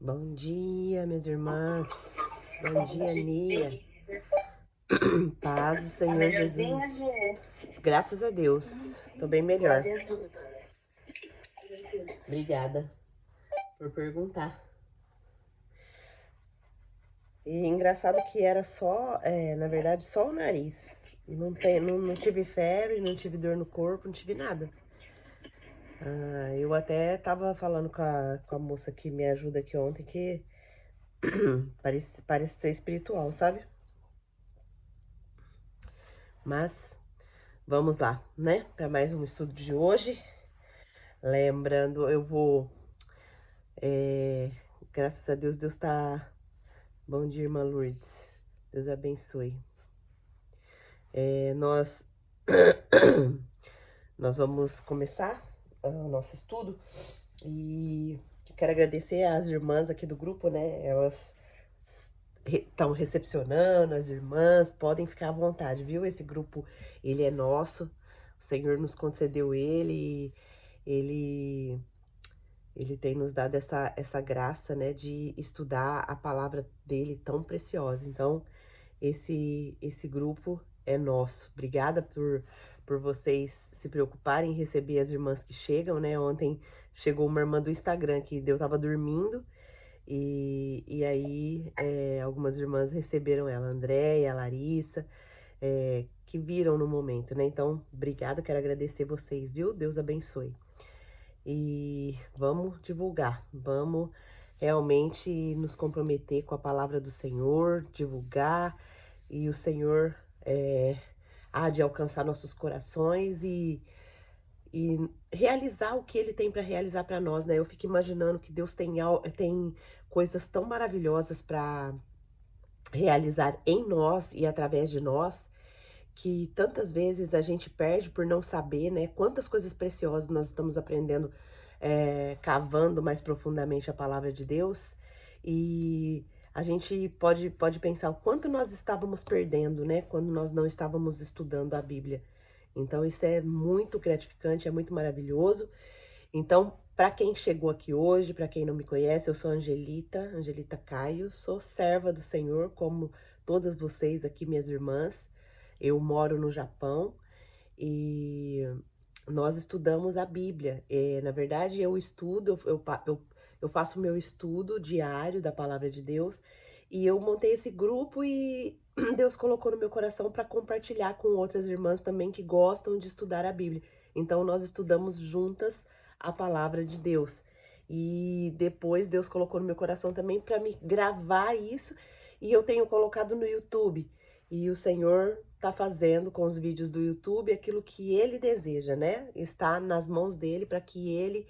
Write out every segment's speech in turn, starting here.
Bom dia, minhas irmãs. Bom dia, Nia. Paz do Tá Senhor melhorzinha, Jesus. Gê? Graças a Deus. Tô bem melhor. Glória a Deus. Obrigada por perguntar. E engraçado que era só, na verdade, só o nariz. Não tive febre, não tive dor no corpo, não tive nada. Eu até tava falando com a moça que me ajuda aqui ontem que parece ser espiritual, sabe? Mas vamos lá, né? Para mais um estudo de hoje. Lembrando, eu vou. Graças a Deus, Deus tá. Bom dia, irmã Lourdes. Deus abençoe. Nós. Nós vamos começar o nosso estudo e quero agradecer às irmãs aqui do grupo, né? Elas estão recepcionando, as irmãs podem ficar à vontade, viu? Esse grupo, ele é nosso, o Senhor nos concedeu ele, ele Ele tem nos dado essa graça, né, de estudar a palavra dele tão preciosa. Então, esse grupo é nosso. Obrigada por vocês se preocuparem em receber as irmãs que chegam, né? Ontem chegou uma irmã do Instagram que eu tava dormindo e aí algumas irmãs receberam ela, a Andréia, a Larissa, que viram no momento, né? Então, obrigada, quero agradecer vocês, viu? Deus abençoe. E vamos divulgar, vamos realmente nos comprometer com a palavra do Senhor, divulgar, e o Senhor há de alcançar nossos corações e realizar o que Ele tem para realizar para nós, né? Eu fico imaginando que Deus tem coisas tão maravilhosas para realizar em nós e através de nós, que tantas vezes a gente perde por não saber, né? Quantas coisas preciosas nós estamos aprendendo, cavando mais profundamente a palavra de Deus, e a gente pode pensar o quanto nós estávamos perdendo, né? Quando nós não estávamos estudando a Bíblia. Então, isso é muito gratificante, é muito maravilhoso. Então, para quem chegou aqui hoje, para quem não me conhece, eu sou Angelita Caio, sou serva do Senhor, como todas vocês aqui, minhas irmãs. Eu moro no Japão e nós estudamos a Bíblia. Na verdade, eu estudo, eu faço meu estudo diário da palavra de Deus e eu montei esse grupo e Deus colocou no meu coração para compartilhar com outras irmãs também que gostam de estudar a Bíblia. Então, nós estudamos juntas a palavra de Deus. E depois Deus colocou no meu coração também para me gravar isso e eu tenho colocado no YouTube. E o Senhor está fazendo com os vídeos do YouTube aquilo que Ele deseja, né? Está nas mãos dele para que Ele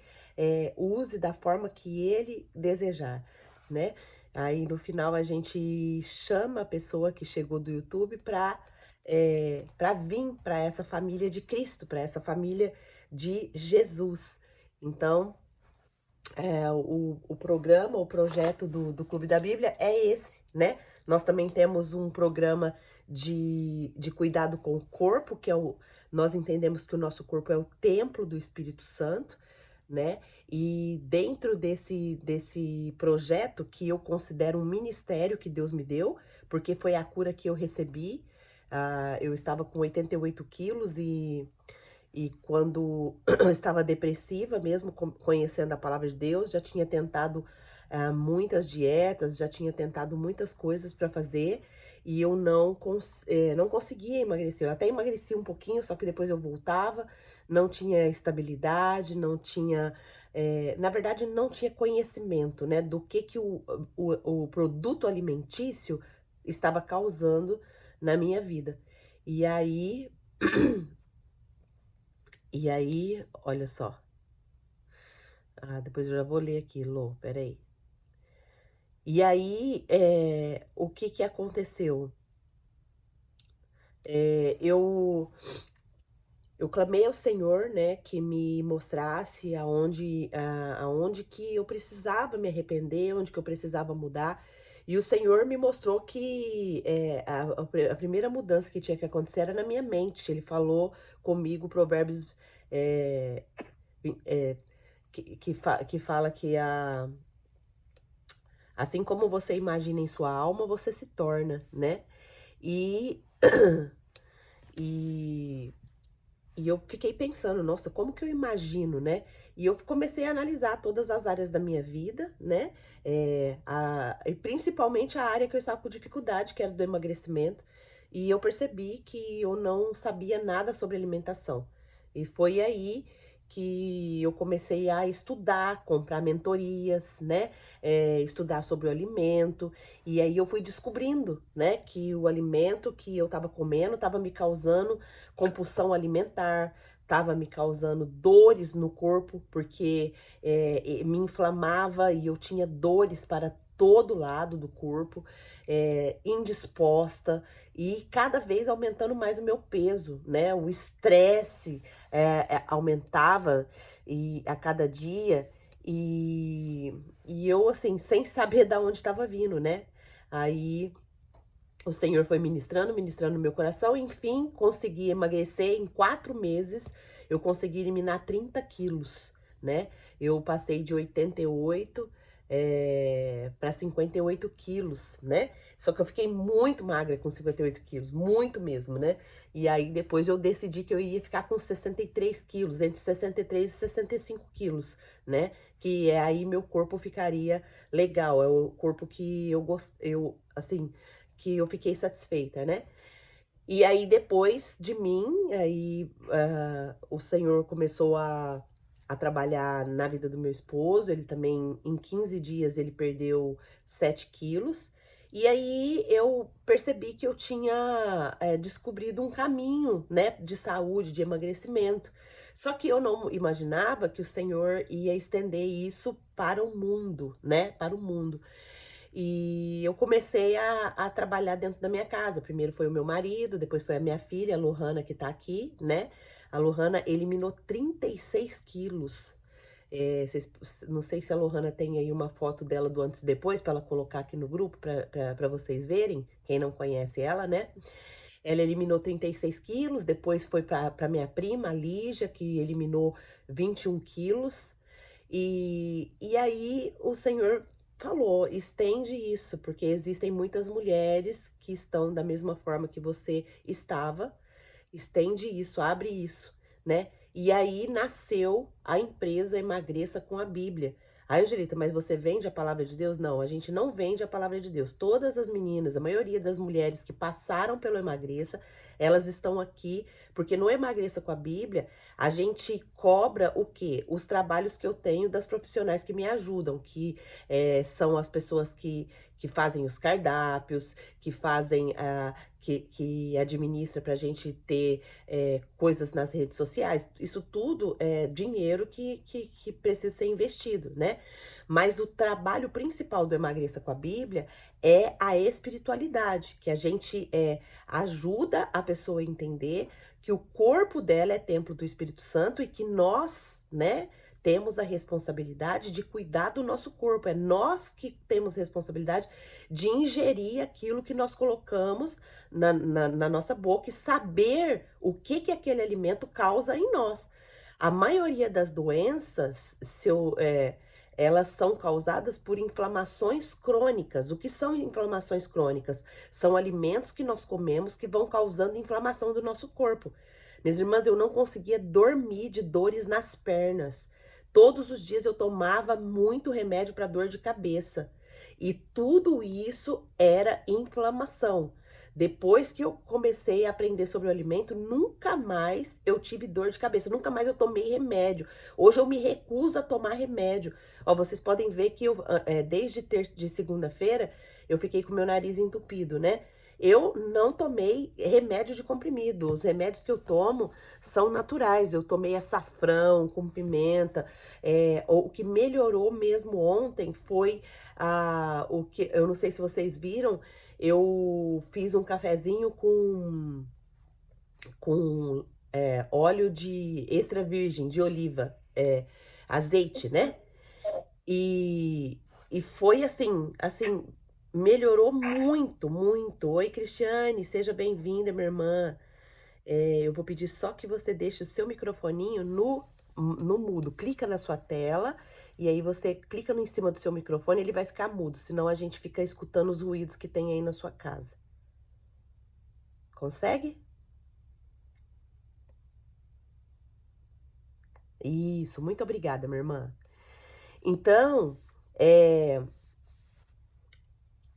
use da forma que Ele desejar, né? Aí no final a gente chama a pessoa que chegou do YouTube para vir para essa família de Cristo, para essa família de Jesus. Então, o programa, o projeto do Clube da Bíblia é esse, né? Nós também temos um programa de cuidado com o corpo, que nós entendemos que o nosso corpo é o templo do Espírito Santo, né? E dentro desse projeto, que eu considero um ministério que Deus me deu, porque foi a cura que eu recebi, eu estava com 88 quilos e quando eu estava depressiva, mesmo conhecendo a palavra de Deus, já tinha tentado muitas dietas, já tinha tentado muitas coisas para fazer e eu não conseguia emagrecer. Eu até emagreci um pouquinho, só que depois eu voltava, não tinha estabilidade, não tinha. Na verdade, não tinha conhecimento, né, do que o produto alimentício estava causando na minha vida. E aí. E aí, olha só. Depois eu já vou ler aqui, Lô, peraí. E aí, o que que aconteceu? Eu clamei ao Senhor, né, que me mostrasse aonde que eu precisava me arrepender, onde que eu precisava mudar. E o Senhor me mostrou que a primeira mudança que tinha que acontecer era na minha mente. Ele falou comigo, Provérbios, é, é, que fala que Assim como você imagina em sua alma, você se torna, né? E, e, e eu fiquei pensando, nossa, como que eu imagino, né? E eu comecei a analisar todas as áreas da minha vida, né? E principalmente a área que eu estava com dificuldade, que era do emagrecimento. E eu percebi que eu não sabia nada sobre alimentação. E foi aí que eu comecei a estudar, comprar mentorias, né? Estudar sobre o alimento. E aí eu fui descobrindo, né, que o alimento que eu estava comendo estava me causando compulsão alimentar, estava me causando dores no corpo, porque me inflamava e eu tinha dores para todo lado do corpo, indisposta e cada vez aumentando mais o meu peso, né? O estresse aumentava e a cada dia e eu assim sem saber de onde estava vindo, né? Aí o Senhor foi ministrando, ministrando no meu coração, enfim, consegui emagrecer em 4 meses, eu consegui eliminar 30 quilos, né? Eu passei de 88 para 58 quilos, né? Só que eu fiquei muito magra com 58 quilos, muito mesmo, né? E aí depois eu decidi que eu ia ficar com 63 quilos, entre 63 e 65 quilos, né? Que é aí meu corpo ficaria legal, é o corpo que eu gosto, assim, que eu fiquei satisfeita, né. E aí depois de mim, aí, o Senhor começou a trabalhar na vida do meu esposo, ele também em 15 dias ele perdeu 7 quilos, e aí eu percebi que eu tinha, descobrido um caminho, né, de saúde, de emagrecimento. Só que eu não imaginava que o Senhor ia estender isso para o mundo, né, para o mundo. E eu comecei a trabalhar dentro da minha casa. Primeiro foi o meu marido, depois foi a minha filha, a Lohana, que tá aqui, né. A Lohana eliminou 36 quilos. Não sei se a Lohana tem aí uma foto dela do antes e depois, para ela colocar aqui no grupo, para vocês verem, quem não conhece ela, né. Ela eliminou 36 quilos, depois foi para minha prima, a Lígia, que eliminou 21 quilos. E aí o Senhor falou: "Estende isso, porque existem muitas mulheres que estão da mesma forma que você estava, estende isso, abre isso", né. E aí nasceu a empresa Emagreça com a Bíblia. "Ai, Angelita, mas você vende a palavra de Deus?" Não, a gente não vende a palavra de Deus. Todas as meninas, a maioria das mulheres que passaram pelo Emagreça, elas estão aqui, porque no Emagreça com a Bíblia, a gente cobra o quê? Os trabalhos que eu tenho das profissionais que me ajudam, que, são as pessoas que fazem os cardápios, que fazem que administra para a gente ter coisas nas redes sociais. Isso tudo é dinheiro que precisa ser investido, né? Mas o trabalho principal do Emagreça com a Bíblia é a espiritualidade, que a gente ajuda a pessoa a entender que o corpo dela é templo do Espírito Santo e que nós, né, temos a responsabilidade de cuidar do nosso corpo. É nós que temos responsabilidade de ingerir aquilo que nós colocamos na nossa boca e saber o que aquele alimento causa em nós. A maioria das doenças, elas são causadas por inflamações crônicas. O que são inflamações crônicas? São alimentos que nós comemos que vão causando inflamação do nosso corpo. Minhas irmãs, eu não conseguia dormir de dores nas pernas. Todos os dias eu tomava muito remédio para dor de cabeça. E tudo isso era inflamação. Depois que eu comecei a aprender sobre o alimento, nunca mais eu tive dor de cabeça, nunca mais eu tomei remédio. Hoje eu me recuso a tomar remédio. Ó, vocês podem ver que desde de segunda-feira eu fiquei com meu nariz entupido, né? Eu não tomei remédio de comprimido. Os remédios que eu tomo são naturais. Eu tomei açafrão com pimenta. O que melhorou mesmo ontem foi o que eu não sei se vocês viram. Eu fiz um cafezinho com óleo de extra virgem de oliva, azeite, né? E foi assim, melhorou muito, muito. Oi, Cristiane, seja bem-vinda, minha irmã. Eu vou pedir só que você deixe o seu microfoninho no no mudo. Clica na sua tela e aí você clica em cima do seu microfone, ele vai ficar mudo, senão a gente fica escutando os ruídos que tem aí na sua casa. Consegue? Isso, muito obrigada, minha irmã. Então,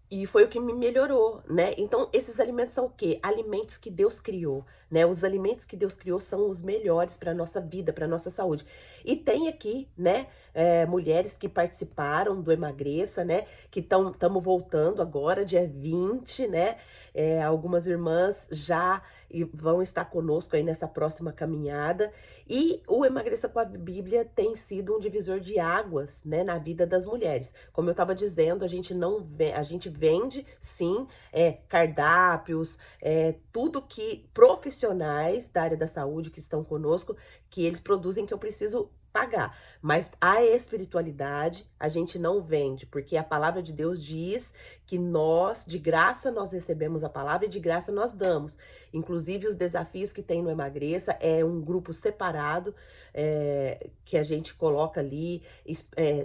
e foi o que me melhorou, né? Então, esses alimentos são o quê? Alimentos que Deus criou, né? Os alimentos que Deus criou são os melhores para nossa vida, para nossa saúde. E tem aqui, né, mulheres que participaram do Emagreça, né? Que estamos voltando agora, dia 20, né? Algumas irmãs já vão estar conosco aí nessa próxima caminhada. E o Emagreça com a Bíblia tem sido um divisor de águas, né, na vida das mulheres. Como eu estava dizendo, a gente vende, sim, cardápios, tudo que profissionais da área da saúde que estão conosco, que eles produzem que eu preciso pagar. Mas a espiritualidade a gente não vende, porque a palavra de Deus diz que nós, de graça, nós recebemos a palavra e de graça nós damos. Inclusive, os desafios que tem no Emagreça é um grupo separado, que a gente coloca ali,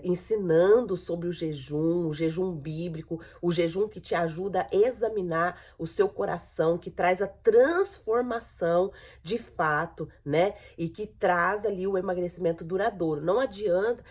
ensinando sobre o jejum bíblico, o jejum que te ajuda a examinar o seu coração, que traz a transformação de fato, né? E que traz ali o emagrecimento duradouro. Não adianta,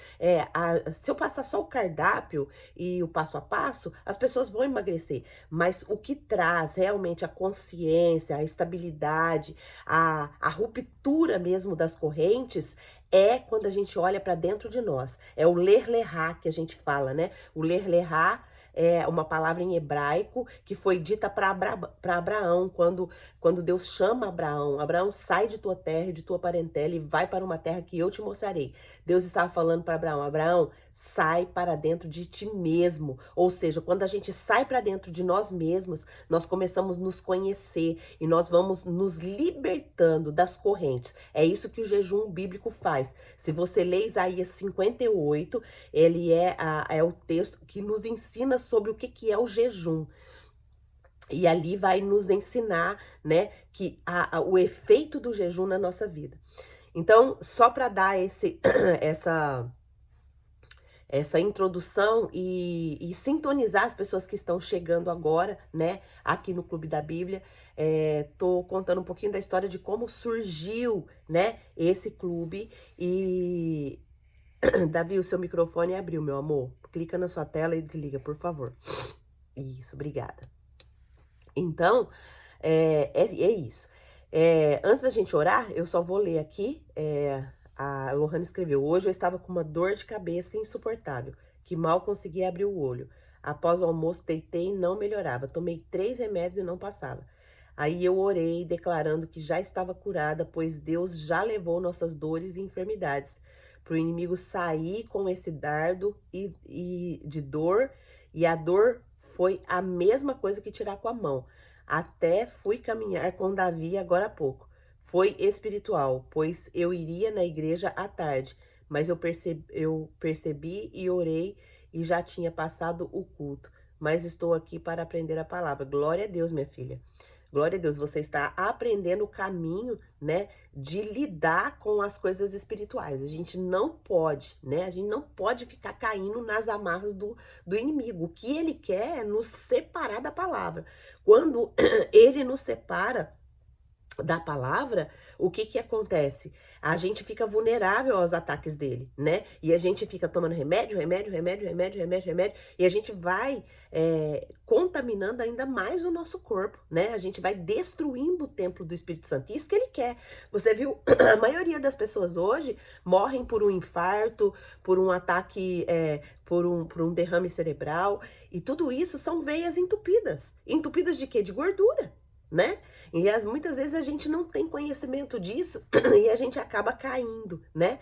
se eu passar só o cardápio e o passo a passo, as pessoas vão emagrecer. Mas o que traz realmente a consciência, a estabilidade, a ruptura mesmo das correntes, é quando a gente olha para dentro de nós. É o ler lerá que a gente fala, né? O ler lerá é uma palavra em hebraico que foi dita para Abraão, quando Deus chama Abraão. Abraão, sai de tua terra e de tua parentela e vai para uma terra que eu te mostrarei. Deus estava falando para Abraão, Abraão, sai para dentro de ti mesmo. Ou seja, quando a gente sai para dentro de nós mesmos, nós começamos a nos conhecer e nós vamos nos libertando das correntes. É isso que o jejum bíblico faz. Se você lê Isaías 58, ele é o texto que nos ensina sobre o que é o jejum. E ali vai nos ensinar, né, que o efeito do jejum na nossa vida. Então, só para dar essa introdução e sintonizar as pessoas que estão chegando agora, né, aqui no Clube da Bíblia, tô contando um pouquinho da história de como surgiu, né, esse clube. E Davi, o seu microfone abriu, meu amor. Clica na sua tela e desliga, por favor. Isso, obrigada. Então, é isso. Antes da gente orar, eu só vou ler aqui. A Lohane escreveu: hoje eu estava com uma dor de cabeça insuportável, que mal conseguia abrir o olho. Após o almoço, deitei e não melhorava. Tomei 3 remédios e não passava. Aí eu orei, declarando que já estava curada, pois Deus já levou nossas dores e enfermidades para o inimigo sair com esse dardo de dor, e a dor foi a mesma coisa que tirar com a mão. Até fui caminhar com Davi agora há pouco. Foi espiritual, pois eu iria na igreja à tarde, mas eu percebi e orei e já tinha passado o culto. Mas estou aqui para aprender a palavra. Glória a Deus, minha filha. Glória a Deus, você está aprendendo o caminho, né, de lidar com as coisas espirituais. A gente não pode, né, a gente não pode ficar caindo nas amarras do inimigo. O que ele quer é nos separar da palavra. Quando ele nos separa da palavra, o que acontece? A gente fica vulnerável aos ataques dele, né? E a gente fica tomando remédio, e a gente vai contaminando ainda mais o nosso corpo, né? A gente vai destruindo o templo do Espírito Santo. Isso que ele quer. Você viu, a maioria das pessoas hoje morrem por um infarto, por um ataque, por um derrame cerebral, e tudo isso são veias entupidas. Entupidas de quê? De gordura, né? E muitas vezes a gente não tem conhecimento disso e a gente acaba caindo, né?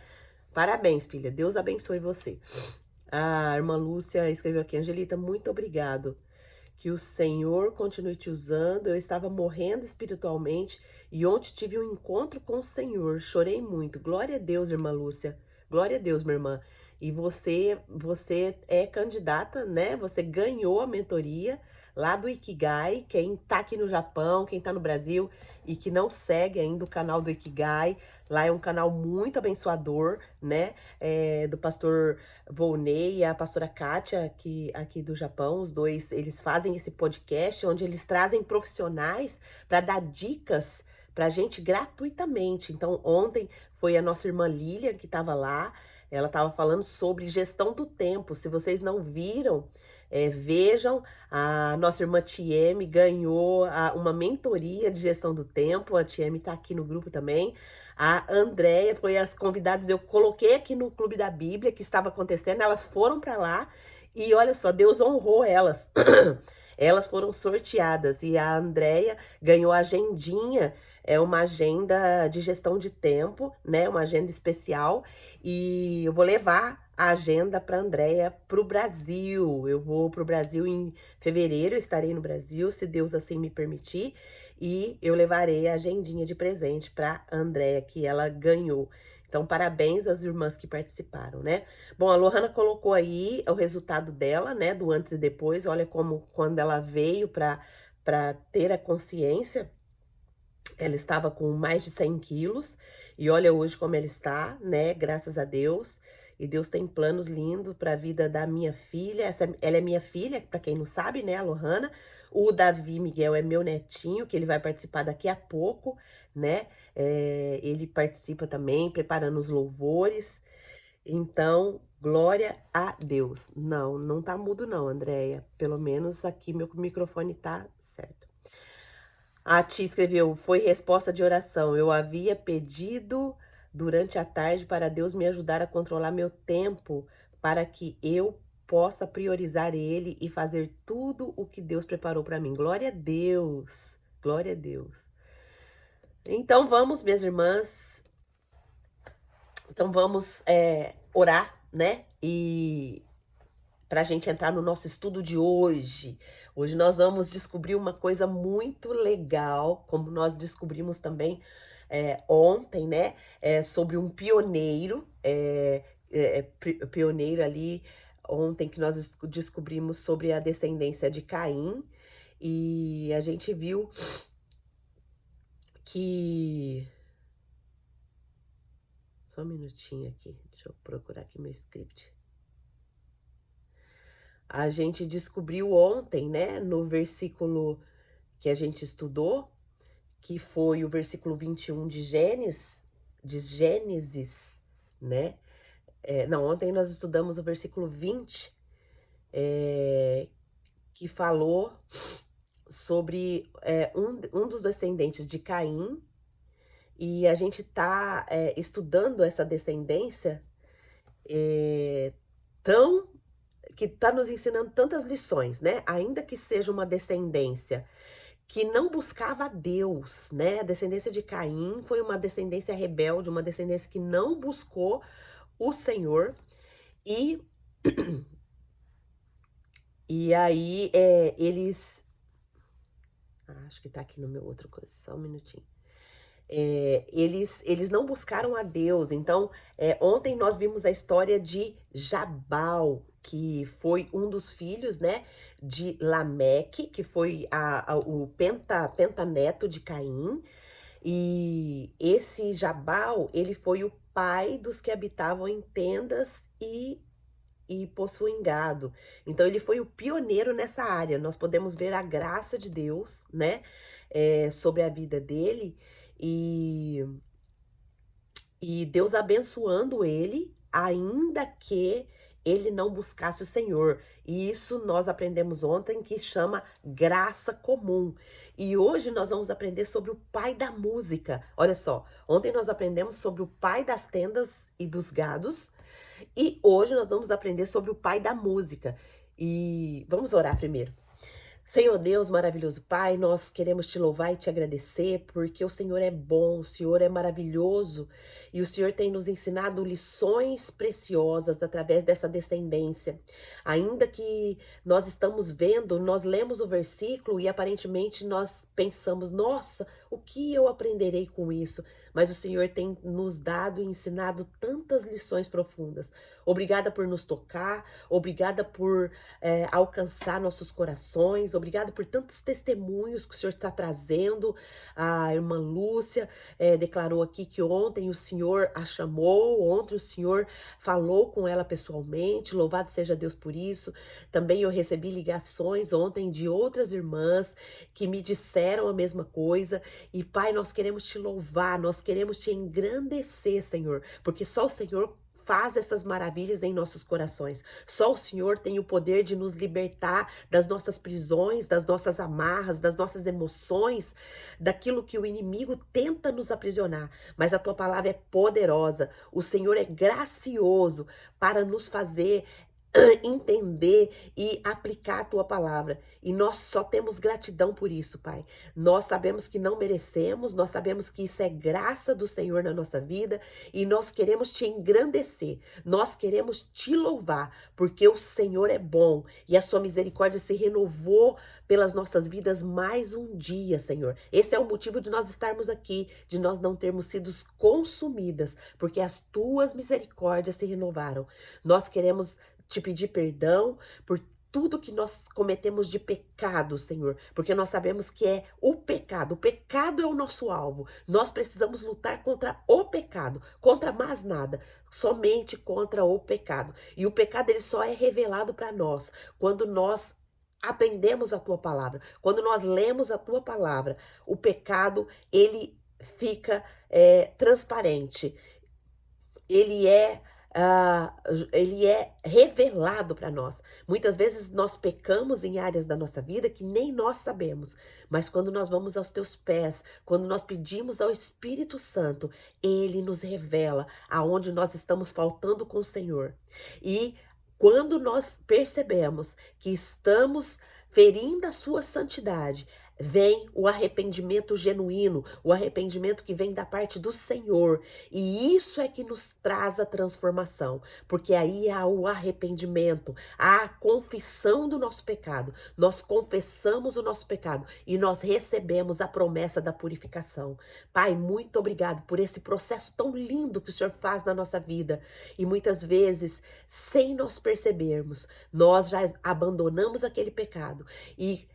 Parabéns, filha. Deus abençoe você. A irmã Lúcia escreveu aqui: Angelita, muito obrigado. Que o Senhor continue te usando. Eu estava morrendo espiritualmente e ontem tive um encontro com o Senhor. Chorei muito. Glória a Deus, irmã Lúcia. Glória a Deus, minha irmã. E você é candidata, né? Você ganhou a mentoria lá do Ikigai. Quem tá aqui no Japão, quem tá no Brasil e que não segue ainda o canal do Ikigai, Lá é um canal muito abençoador, né? Do pastor Volney e a pastora Kátia, aqui do Japão. Os dois, eles fazem esse podcast onde eles trazem profissionais para dar dicas pra gente gratuitamente. Então, ontem foi a nossa irmã Lilian que estava lá. Ela estava falando sobre gestão do tempo. Se vocês não viram, vejam. A nossa irmã Tieme ganhou uma mentoria de gestão do tempo. A Tieme está aqui no grupo também. A Andréia foi as convidadas. Eu coloquei aqui no Clube da Bíblia que estava acontecendo. Elas foram para lá e olha só, Deus honrou elas. Elas foram sorteadas e a Andréia ganhou a agendinha. É uma agenda de gestão de tempo, né? Uma agenda especial. E eu vou levar a agenda para a Andréia para o Brasil. Eu vou para o Brasil em fevereiro, eu estarei no Brasil, se Deus assim me permitir. E eu levarei a agendinha de presente para a Andréia, que ela ganhou. Então, parabéns às irmãs que participaram, né? Bom, a Lohana colocou aí o resultado dela, né? Do antes e depois. Olha como quando ela veio para ter a consciência, ela estava com mais de 100 quilos. E olha hoje como ela está, né? Graças a Deus. E Deus tem planos lindos para a vida da minha filha. Ela é minha filha, para quem não sabe, né? A Lohana. O Davi Miguel é meu netinho, que ele vai participar daqui a pouco, né? Ele participa também, preparando os louvores. Então, glória a Deus. Não, não tá mudo não, Andréia. Pelo menos aqui meu microfone tá certo. A tia escreveu, foi resposta de oração. Eu havia pedido durante a tarde para Deus me ajudar a controlar meu tempo, para que eu possa priorizar Ele e fazer tudo o que Deus preparou para mim. Glória a Deus, glória a Deus. Então vamos, minhas irmãs, então vamos orar, né? E para a gente entrar no nosso estudo de hoje. Hoje nós vamos descobrir uma coisa muito legal, como nós descobrimos também ontem, né? Sobre um pioneiro, pioneiro ali, ontem que nós descobrimos sobre a descendência de Caim. E a gente viu que... Só um minutinho aqui, deixa eu procurar aqui meu script. A gente descobriu ontem, né, no versículo que a gente estudou, que foi o versículo 21 de Gênesis, né? Não, ontem nós estudamos o versículo 20, que falou sobre um dos descendentes de Caim, e a gente está estudando essa descendência que está nos ensinando tantas lições, né? Ainda que seja uma descendência que não buscava a Deus, né? A descendência de Caim foi uma descendência rebelde, uma descendência que não buscou o Senhor. E aí eles... acho que tá aqui no meu outro coisa, só um minutinho. Eles não buscaram a Deus. Então, ontem nós vimos a história de Jabal, que foi um dos filhos, né, de Lameque, que foi o pentaneto de Caim. E esse Jabal, ele foi o pai dos que habitavam em tendas e possuem gado. Então, ele foi o pioneiro nessa área. Nós podemos ver a graça de Deus, né, sobre a vida dele. E Deus abençoando ele, ainda que ele não buscasse o Senhor. E isso nós aprendemos ontem, que chama graça comum. E hoje nós vamos aprender sobre o pai da música. Olha só, ontem nós aprendemos sobre o pai das tendas e dos gados. E hoje nós vamos aprender sobre o pai da música. E vamos orar primeiro. Senhor Deus, maravilhoso Pai, nós queremos te louvar e te agradecer, porque o Senhor é bom, o Senhor é maravilhoso, e o Senhor tem nos ensinado lições preciosas através dessa descendência. Ainda que nós estamos vendo, nós lemos o versículo e aparentemente nós pensamos, nossa, o que eu aprenderei com isso? mas o Senhor tem nos dado e ensinado tantas lições profundas. Obrigada por nos tocar, obrigada por alcançar nossos corações, obrigada por tantos testemunhos que o Senhor está trazendo. A irmã Lúcia declarou aqui que ontem o Senhor a chamou, ontem o Senhor falou com ela pessoalmente, louvado seja Deus por isso. Também eu recebi ligações ontem de outras irmãs que me disseram a mesma coisa. E Pai, nós queremos te louvar, nós queremos te engrandecer, Senhor, porque só o Senhor faz essas maravilhas em nossos corações. Só o Senhor tem o poder de nos libertar das nossas prisões, das nossas amarras, das nossas emoções, daquilo que o inimigo tenta nos aprisionar. Mas a tua palavra é poderosa. O Senhor é gracioso para nos fazer entender e aplicar a tua palavra. E nós só temos gratidão por isso, Pai. Nós sabemos que não merecemos, nós sabemos que isso é graça do Senhor na nossa vida e nós queremos te engrandecer. Nós queremos te louvar, porque o Senhor é bom e a sua misericórdia se renovou pelas nossas vidas mais um dia, Senhor. Esse é o motivo de nós estarmos aqui, de nós não termos sido consumidas, porque as tuas misericórdias se renovaram. Nós queremos te pedir perdão por tudo que nós cometemos de pecado, Senhor, porque nós sabemos que é o pecado é o nosso alvo. Nós precisamos lutar contra o pecado, contra mais nada, somente contra o pecado. E o pecado ele só é revelado para nós quando nós aprendemos a tua palavra, quando nós lemos a tua palavra. O pecado ele fica transparente, ele é ele é revelado para nós. Muitas vezes nós pecamos em áreas da nossa vida que nem nós sabemos, mas quando nós vamos aos teus pés, quando nós pedimos ao Espírito Santo, ele nos revela aonde nós estamos faltando com o Senhor. E quando nós percebemos que estamos ferindo a sua santidade, vem o arrependimento genuíno, o arrependimento que vem da parte do Senhor. E isso é que nos traz a transformação, porque aí há o arrependimento, há a confissão do nosso pecado. Nós confessamos o nosso pecado e nós recebemos a promessa da purificação. Pai, muito obrigado por esse processo tão lindo que o Senhor faz na nossa vida. E muitas vezes, sem nós percebermos, nós já abandonamos aquele pecado e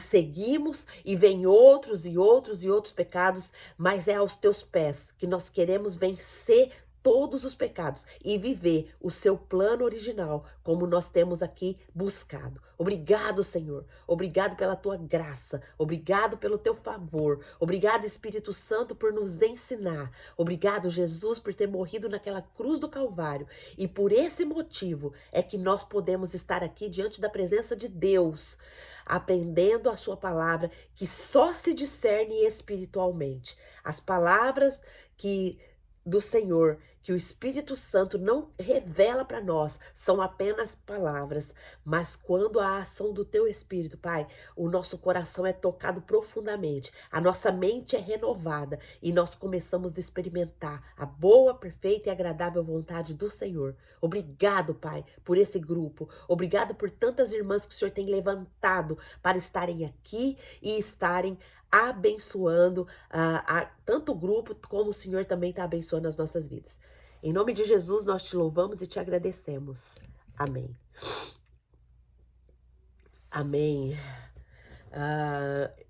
seguimos, e vem outros e outros e outros pecados, mas é aos teus pés que nós queremos vencer todos os pecados e viver o seu plano original, como nós temos aqui buscado. Obrigado, Senhor. Obrigado pela tua graça. Obrigado pelo teu favor. Obrigado, Espírito Santo, por nos ensinar. Obrigado, Jesus, por ter morrido naquela cruz do Calvário. E por esse motivo é que nós podemos estar aqui diante da presença de Deus, aprendendo a sua palavra, que só se discerne espiritualmente. As palavras do Senhor, que o Espírito Santo não revela para nós, são apenas palavras, mas quando a ação do teu Espírito, Pai, o nosso coração é tocado profundamente, a nossa mente é renovada e nós começamos a experimentar a boa, perfeita e agradável vontade do Senhor. Obrigado, Pai, por esse grupo. Obrigado por tantas irmãs que o Senhor tem levantado para estarem aqui e estarem abençoando tanto o grupo como o Senhor também está abençoando as nossas vidas. Em nome de Jesus, nós te louvamos e te agradecemos. Amém. Amém.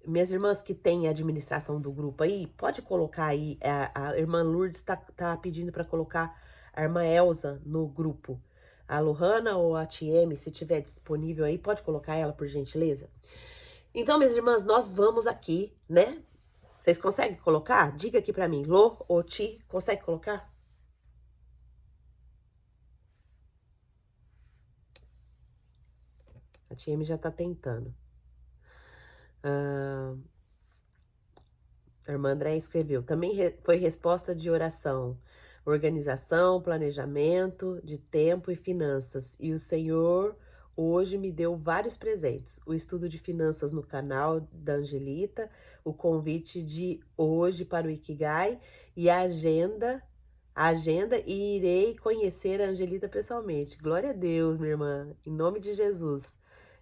Minhas irmãs que têm a administração do grupo aí, pode colocar aí, a irmã Lourdes tá pedindo para colocar a irmã Elza no grupo. A Lohana ou a TM, se tiver disponível aí, pode colocar ela, por gentileza. Então, minhas irmãs, nós vamos aqui, né? Vocês conseguem colocar? Diga aqui pra mim. Lô ou Ti, consegue colocar? A TM já tá tentando. A irmã André escreveu. Também foi resposta de oração. Organização, planejamento de tempo e finanças. E o Senhor hoje me deu vários presentes. O estudo de finanças no canal da Angelita, o convite de hoje para o Ikigai e a agenda e irei conhecer a Angelita pessoalmente. Glória a Deus, minha irmã, em nome de Jesus.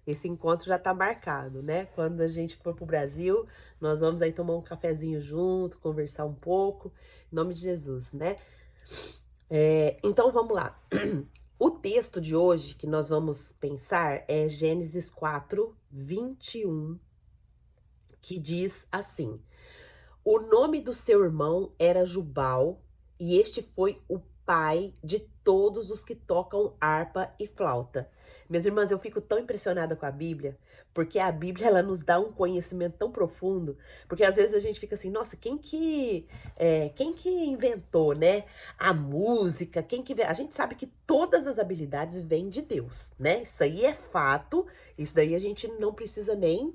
esse encontro já tá marcado, né? Quando a gente for pro Brasil, nós vamos aí tomar um cafezinho junto, conversar um pouco, em nome de Jesus, né? Então vamos lá. O texto de hoje que nós vamos pensar é Gênesis 4, 21, que diz assim: o nome do seu irmão era Jubal, e este foi o pai de todos os que tocam harpa e flauta. Minhas irmãs, eu fico tão impressionada com a Bíblia, porque a Bíblia ela nos dá um conhecimento tão profundo, porque às vezes a gente fica assim, nossa, quem que inventou, né, a música, a gente sabe que todas as habilidades vêm de Deus, né? Isso aí é fato, isso daí a gente não precisa nem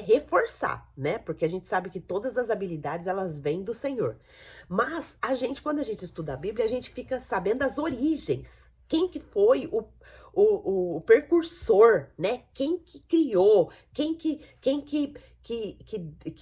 reforçar, né? Porque a gente sabe que todas as habilidades elas vêm do Senhor. Mas quando a gente estuda a Bíblia, a gente fica sabendo as origens. Quem que foi o precursor, né? Quem que criou, que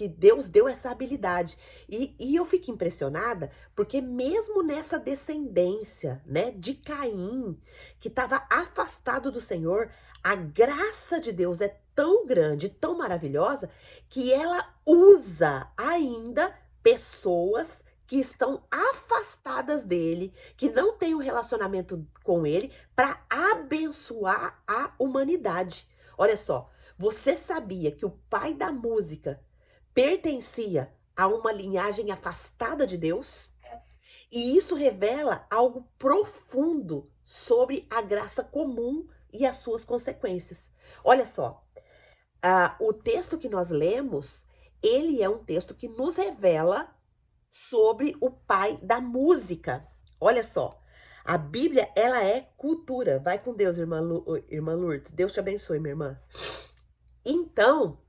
Deus deu essa habilidade. E eu fico impressionada, porque mesmo nessa descendência, né, de Caim, que estava afastado do Senhor, a graça de Deus é tão grande, tão maravilhosa, que ela usa ainda pessoas que estão afastadas dele, que não têm um relacionamento com ele, para abençoar a humanidade. Olha só, você sabia que o pai da música pertencia a uma linhagem afastada de Deus? E isso revela algo profundo sobre a graça comum e as suas consequências. Olha só, o texto que nós lemos, ele é um texto que nos revela sobre o pai da música. Olha só, a Bíblia, ela é cultura. Vai com Deus, irmã Lourdes. Deus te abençoe, minha irmã. Então,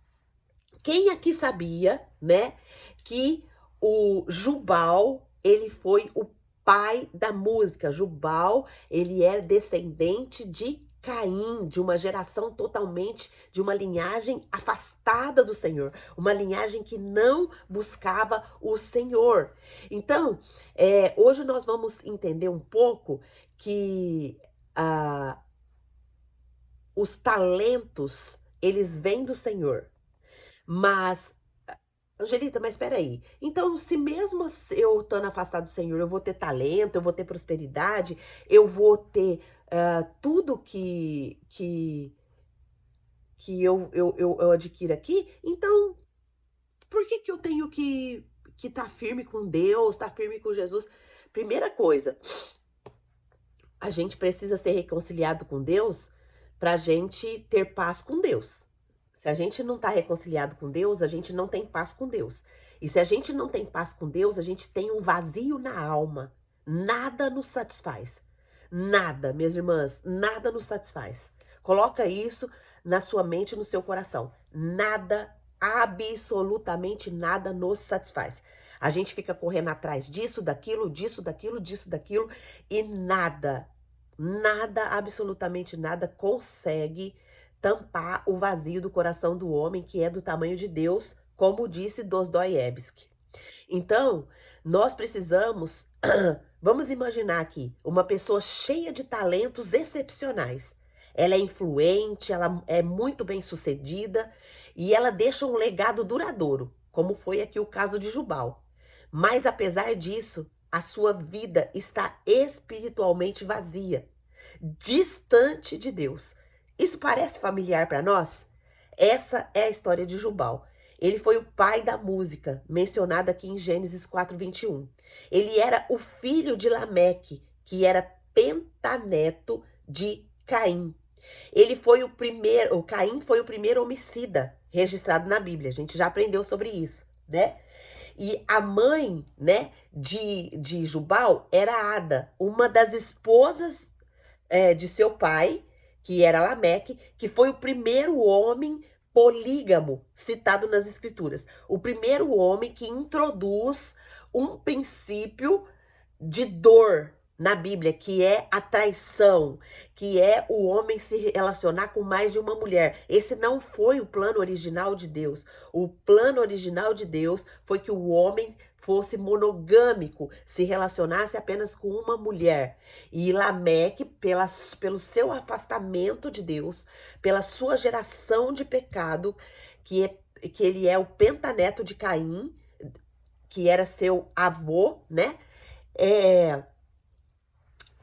quem aqui sabia, né, que o Jubal, ele foi o pai da música? Jubal, ele é descendente de Caim, de uma geração totalmente, de uma linhagem afastada do Senhor, uma linhagem que não buscava o Senhor. Então, hoje nós vamos entender um pouco que os talentos, eles vêm do Senhor. Mas, Angelita, mas espera aí. Então, se mesmo eu estando afastado do Senhor, eu vou ter talento, eu vou ter prosperidade, eu vou ter tudo que eu adquiro aqui, então, por que eu tenho que estar firme com Deus, estar firme com Jesus? Primeira coisa, a gente precisa ser reconciliado com Deus para a gente ter paz com Deus. Se a gente não está reconciliado com Deus, a gente não tem paz com Deus. E se a gente não tem paz com Deus, a gente tem um vazio na alma. Nada nos satisfaz. Nada, minhas irmãs, nada nos satisfaz. Coloca isso na sua mente e no seu coração. Nada, absolutamente nada nos satisfaz. A gente fica correndo atrás disso, daquilo, e nada, absolutamente nada consegue tampar o vazio do coração do homem, que é do tamanho de Deus, como disse Dostoiévski. Então, nós precisamos, vamos imaginar aqui, uma pessoa cheia de talentos excepcionais. Ela é influente, ela é muito bem sucedida e ela deixa um legado duradouro, como foi aqui o caso de Jubal. Mas apesar disso, a sua vida está espiritualmente vazia, distante de Deus. Isso parece familiar para nós? Essa é a história de Jubal. Ele foi o pai da música, mencionado aqui em Gênesis 4:21. Ele era o filho de Lameque, que era pentaneto de Caim. O Caim foi o primeiro homicida registrado na Bíblia. A gente já aprendeu sobre isso, né? E a mãe, né, de Jubal era Ada, uma das esposas de seu pai, que era Lameque, que foi o primeiro homem polígamo citado nas escrituras. O primeiro homem que introduz um princípio de dor na Bíblia, que é a traição, que é o homem se relacionar com mais de uma mulher. Esse não foi o plano original de Deus. O plano original de Deus foi que o homem fosse monogâmico, se relacionasse apenas com uma mulher. E Lameque, pelo seu afastamento de Deus, pela sua geração de pecado, que ele é o pentaneto de Caim, que era seu avô, né?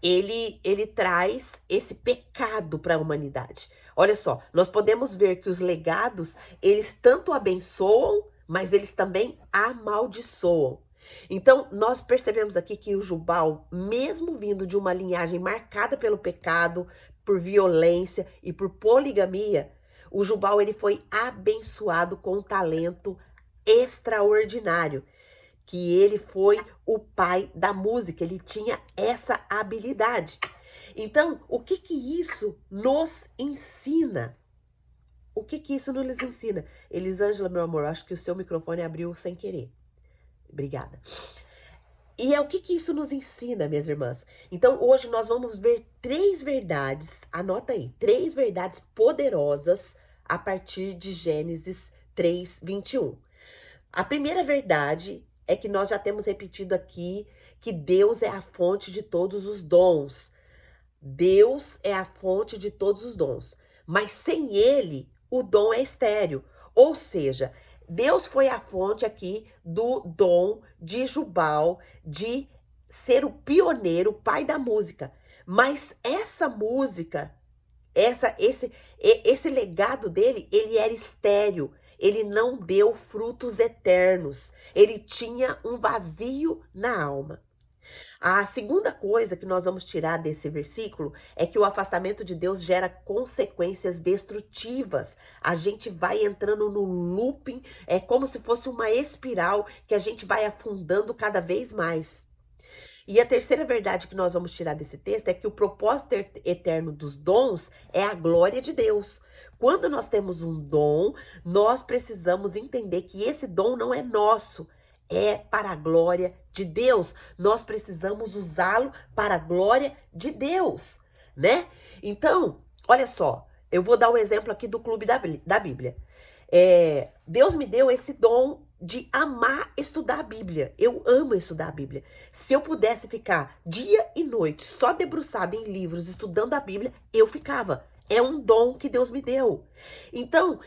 Ele traz esse pecado para a humanidade. Olha só, nós podemos ver que os legados, eles tanto abençoam, mas eles também amaldiçoam. Então, nós percebemos aqui que o Jubal, mesmo vindo de uma linhagem marcada pelo pecado, por violência e por poligamia, o Jubal ele foi abençoado com um talento extraordinário, que ele foi o pai da música, ele tinha essa habilidade. Então, o que que isso nos ensina? O que que isso nos ensina? Elisângela, meu amor, acho que o seu microfone abriu sem querer. Obrigada. E é o que que isso nos ensina, minhas irmãs? Então, hoje nós vamos ver 3 verdades, anota aí, 3 verdades poderosas a partir de Gênesis 3, 21. A primeira verdade é que nós já temos repetido aqui que Deus é a fonte de todos os dons. Deus é a fonte de todos os dons. Mas sem ele, o dom é estéril. Ou seja, Deus foi a fonte aqui do dom de Jubal, de ser o pioneiro, o pai da música. Mas essa música, esse legado dele, ele era estéril. Ele não deu frutos eternos. Ele tinha um vazio na alma. A segunda coisa que nós vamos tirar desse versículo é que o afastamento de Deus gera consequências destrutivas. A gente vai entrando no looping, é como se fosse uma espiral que a gente vai afundando cada vez mais. E a terceira verdade que nós vamos tirar desse texto é que o propósito eterno dos dons é a glória de Deus. Quando nós temos um dom, nós precisamos entender que esse dom não é nosso, é para a glória de Deus. Nós precisamos usá-lo para a glória de Deus, né? Então, olha só, eu vou dar o exemplo aqui do Clube da Bíblia. Deus me deu esse dom de amar estudar a Bíblia. Eu amo estudar a Bíblia. Se eu pudesse ficar dia e noite só debruçada em livros estudando a Bíblia, eu ficava. É um dom que Deus me deu. Então,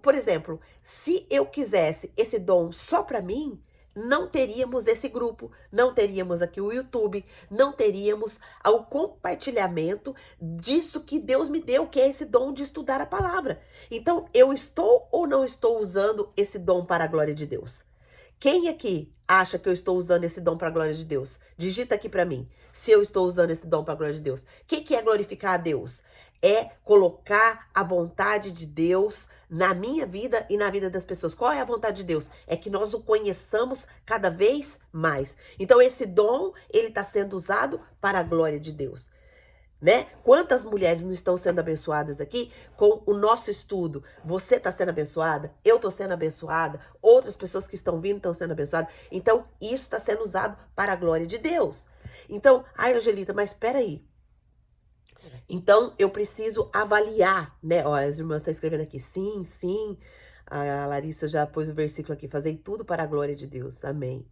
por exemplo, se eu quisesse esse dom só para mim, não teríamos esse grupo, não teríamos aqui o YouTube, não teríamos o compartilhamento disso que Deus me deu, que é esse dom de estudar a palavra. Então, eu estou ou não estou usando esse dom para a glória de Deus? Quem aqui acha que eu estou usando esse dom para a glória de Deus? Digita aqui para mim, se eu estou usando esse dom para a glória de Deus. O que é glorificar a Deus? É colocar a vontade de Deus na minha vida e na vida das pessoas. Qual é a vontade de Deus? É que nós o conheçamos cada vez mais. Então, esse dom, ele está sendo usado para a glória de Deus, né? Quantas mulheres não estão sendo abençoadas aqui com o nosso estudo? Você está sendo abençoada, eu estou sendo abençoada, outras pessoas que estão vindo estão sendo abençoadas. Então, isso está sendo usado para a glória de Deus. Então, ai, Angelita, mas espera aí. Então, eu preciso avaliar, né? Ó, as irmãs estão escrevendo aqui, sim, sim. A Larissa já pôs o versículo aqui, fazei tudo para a glória de Deus, amém.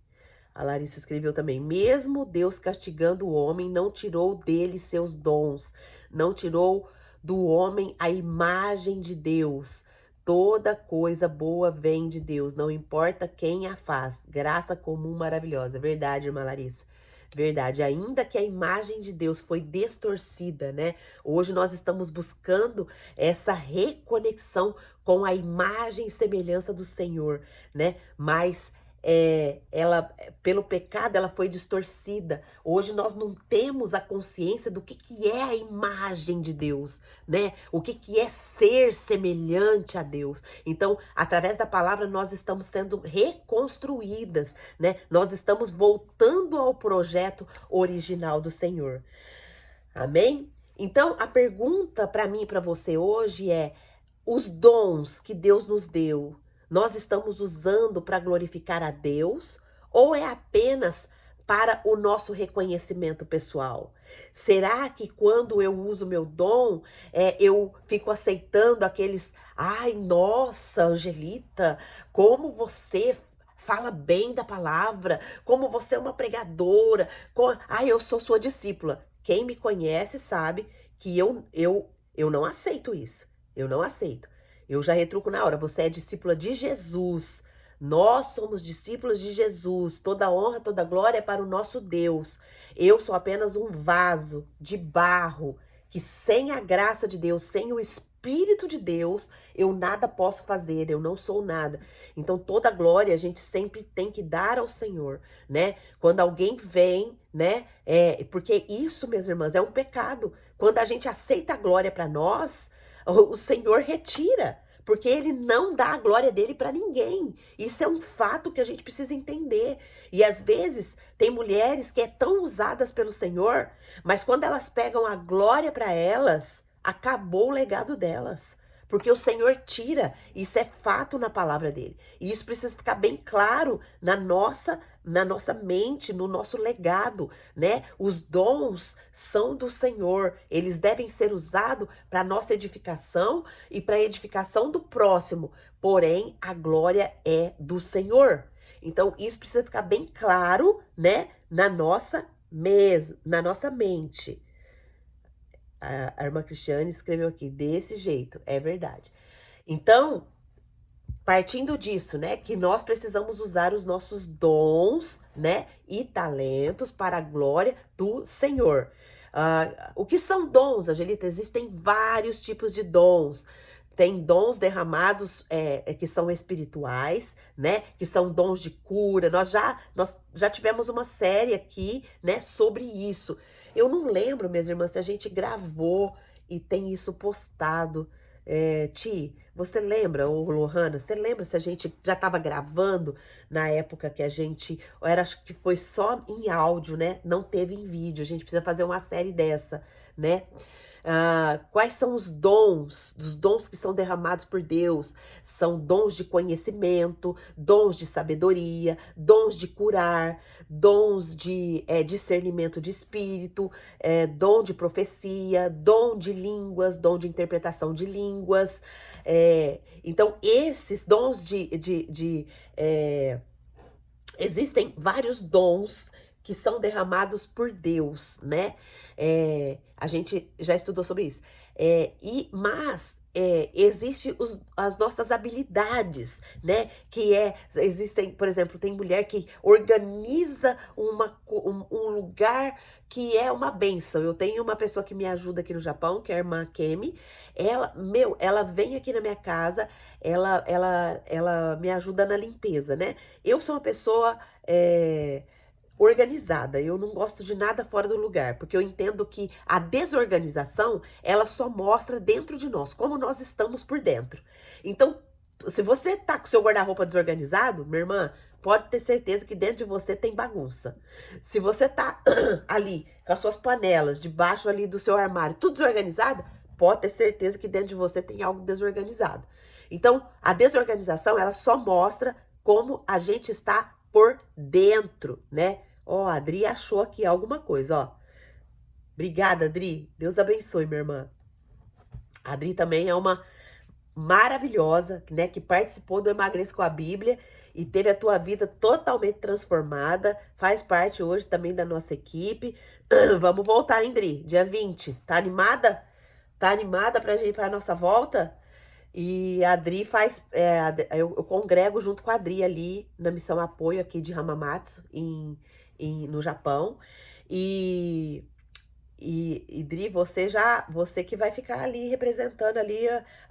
A Larissa escreveu também, mesmo Deus castigando o homem, não tirou dele seus dons, não tirou do homem a imagem de Deus. Toda coisa boa vem de Deus, não importa quem a faz. Graça comum maravilhosa. Verdade, irmã Larissa. Verdade, ainda que a imagem de Deus foi distorcida, né? Hoje nós estamos buscando essa reconexão com a imagem e semelhança do Senhor, né? Mas pelo pecado, ela foi distorcida. Hoje nós não temos a consciência do que é a imagem de Deus, né? O que é ser semelhante a Deus. Então, através da palavra, nós estamos sendo reconstruídas, né? Nós estamos voltando ao projeto original do Senhor. Amém? Então, a pergunta para mim e para você hoje é: os dons que Deus nos deu, nós estamos usando para glorificar a Deus ou é apenas para o nosso reconhecimento pessoal? Será que quando eu uso meu dom, eu fico aceitando aqueles, ai, nossa, Angelita, como você fala bem da palavra, como você é uma pregadora, eu sou sua discípula. Quem me conhece sabe que eu não aceito isso. Eu não aceito. Eu já retruco na hora. Você é discípula de Jesus. Nós somos discípulos de Jesus. Toda honra, toda glória é para o nosso Deus. Eu sou apenas um vaso de barro que sem a graça de Deus, sem o Espírito de Deus, eu nada posso fazer, eu não sou nada. Então toda glória a gente sempre tem que dar ao Senhor, né? Quando alguém vem, né? Porque isso, minhas irmãs, é um pecado. Quando a gente aceita a glória para nós, o Senhor retira. Porque ele não dá a glória dele para ninguém. Isso é um fato que a gente precisa entender. E às vezes tem mulheres que é tão usadas pelo Senhor, mas quando elas pegam a glória para elas, acabou o legado delas. Porque o Senhor tira, isso é fato na palavra dele. E isso precisa ficar bem claro na nossa mente, no nosso legado, né? Os dons são do Senhor, eles devem ser usados para nossa edificação e para a edificação do próximo. Porém, a glória é do Senhor. Então, isso precisa ficar bem claro, né, na nossa mente. A irmã Cristiane escreveu aqui, desse jeito, é verdade. Então, partindo disso, né, que nós precisamos usar os nossos dons, né, e talentos para a glória do Senhor. O que são dons, Angelita? Existem vários tipos de dons. Tem dons derramados que são espirituais, né? Que são dons de cura. Nós já tivemos uma série aqui, né, sobre isso. Eu não lembro, minhas irmãs, se a gente gravou e tem isso postado. Ti, você lembra, ou Lohana, você lembra se a gente já estava gravando na época que a gente, acho que foi só em áudio, né? Não teve em vídeo. A gente precisa fazer uma série dessa, né? Quais são os dons que são derramados por Deus? São dons de conhecimento, dons de sabedoria, dons de curar, dons de discernimento de espírito, dom de profecia, dom de línguas, dom de interpretação de línguas. Então, esses dons existem vários dons que são derramados por Deus, né? A gente já estudou sobre isso. Mas existem as nossas habilidades, né? Existem, por exemplo, tem mulher que organiza um lugar que é uma bênção. Eu tenho uma pessoa que me ajuda aqui no Japão, que é a irmã Kemi. Ela vem aqui na minha casa, ela me ajuda na limpeza, né? Eu sou uma pessoa organizada, eu não gosto de nada fora do lugar, porque eu entendo que a desorganização, ela só mostra dentro de nós, como nós estamos por dentro. Então, se você tá com seu guarda-roupa desorganizado, minha irmã, pode ter certeza que dentro de você tem bagunça. Se você tá ali com as suas panelas, debaixo ali do seu armário, tudo desorganizado, pode ter certeza que dentro de você tem algo desorganizado. Então, a desorganização, ela só mostra como a gente está por dentro, né? A Adri achou aqui alguma coisa, ó. Obrigada, Adri. Deus abençoe, minha irmã. A Adri também é uma maravilhosa, né? Que participou do Emagreça com a Bíblia e teve a tua vida totalmente transformada. Faz parte hoje também da nossa equipe. Vamos voltar, hein, Adri? Dia 20. Tá animada? Tá animada pra nossa volta? E a Adri faz... eu congrego junto com a Adri ali na Missão Apoio aqui de Hamamatsu, no Japão. E Dri, você que vai ficar ali representando ali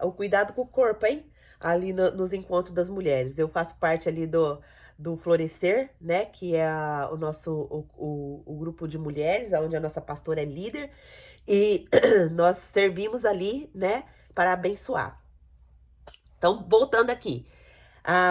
o cuidado com o corpo, hein? Ali nos encontros das mulheres. Eu faço parte ali do Florescer, né? Que é o nosso o grupo de mulheres, onde a nossa pastora é líder. E nós servimos ali, né? Para abençoar. Então, voltando aqui.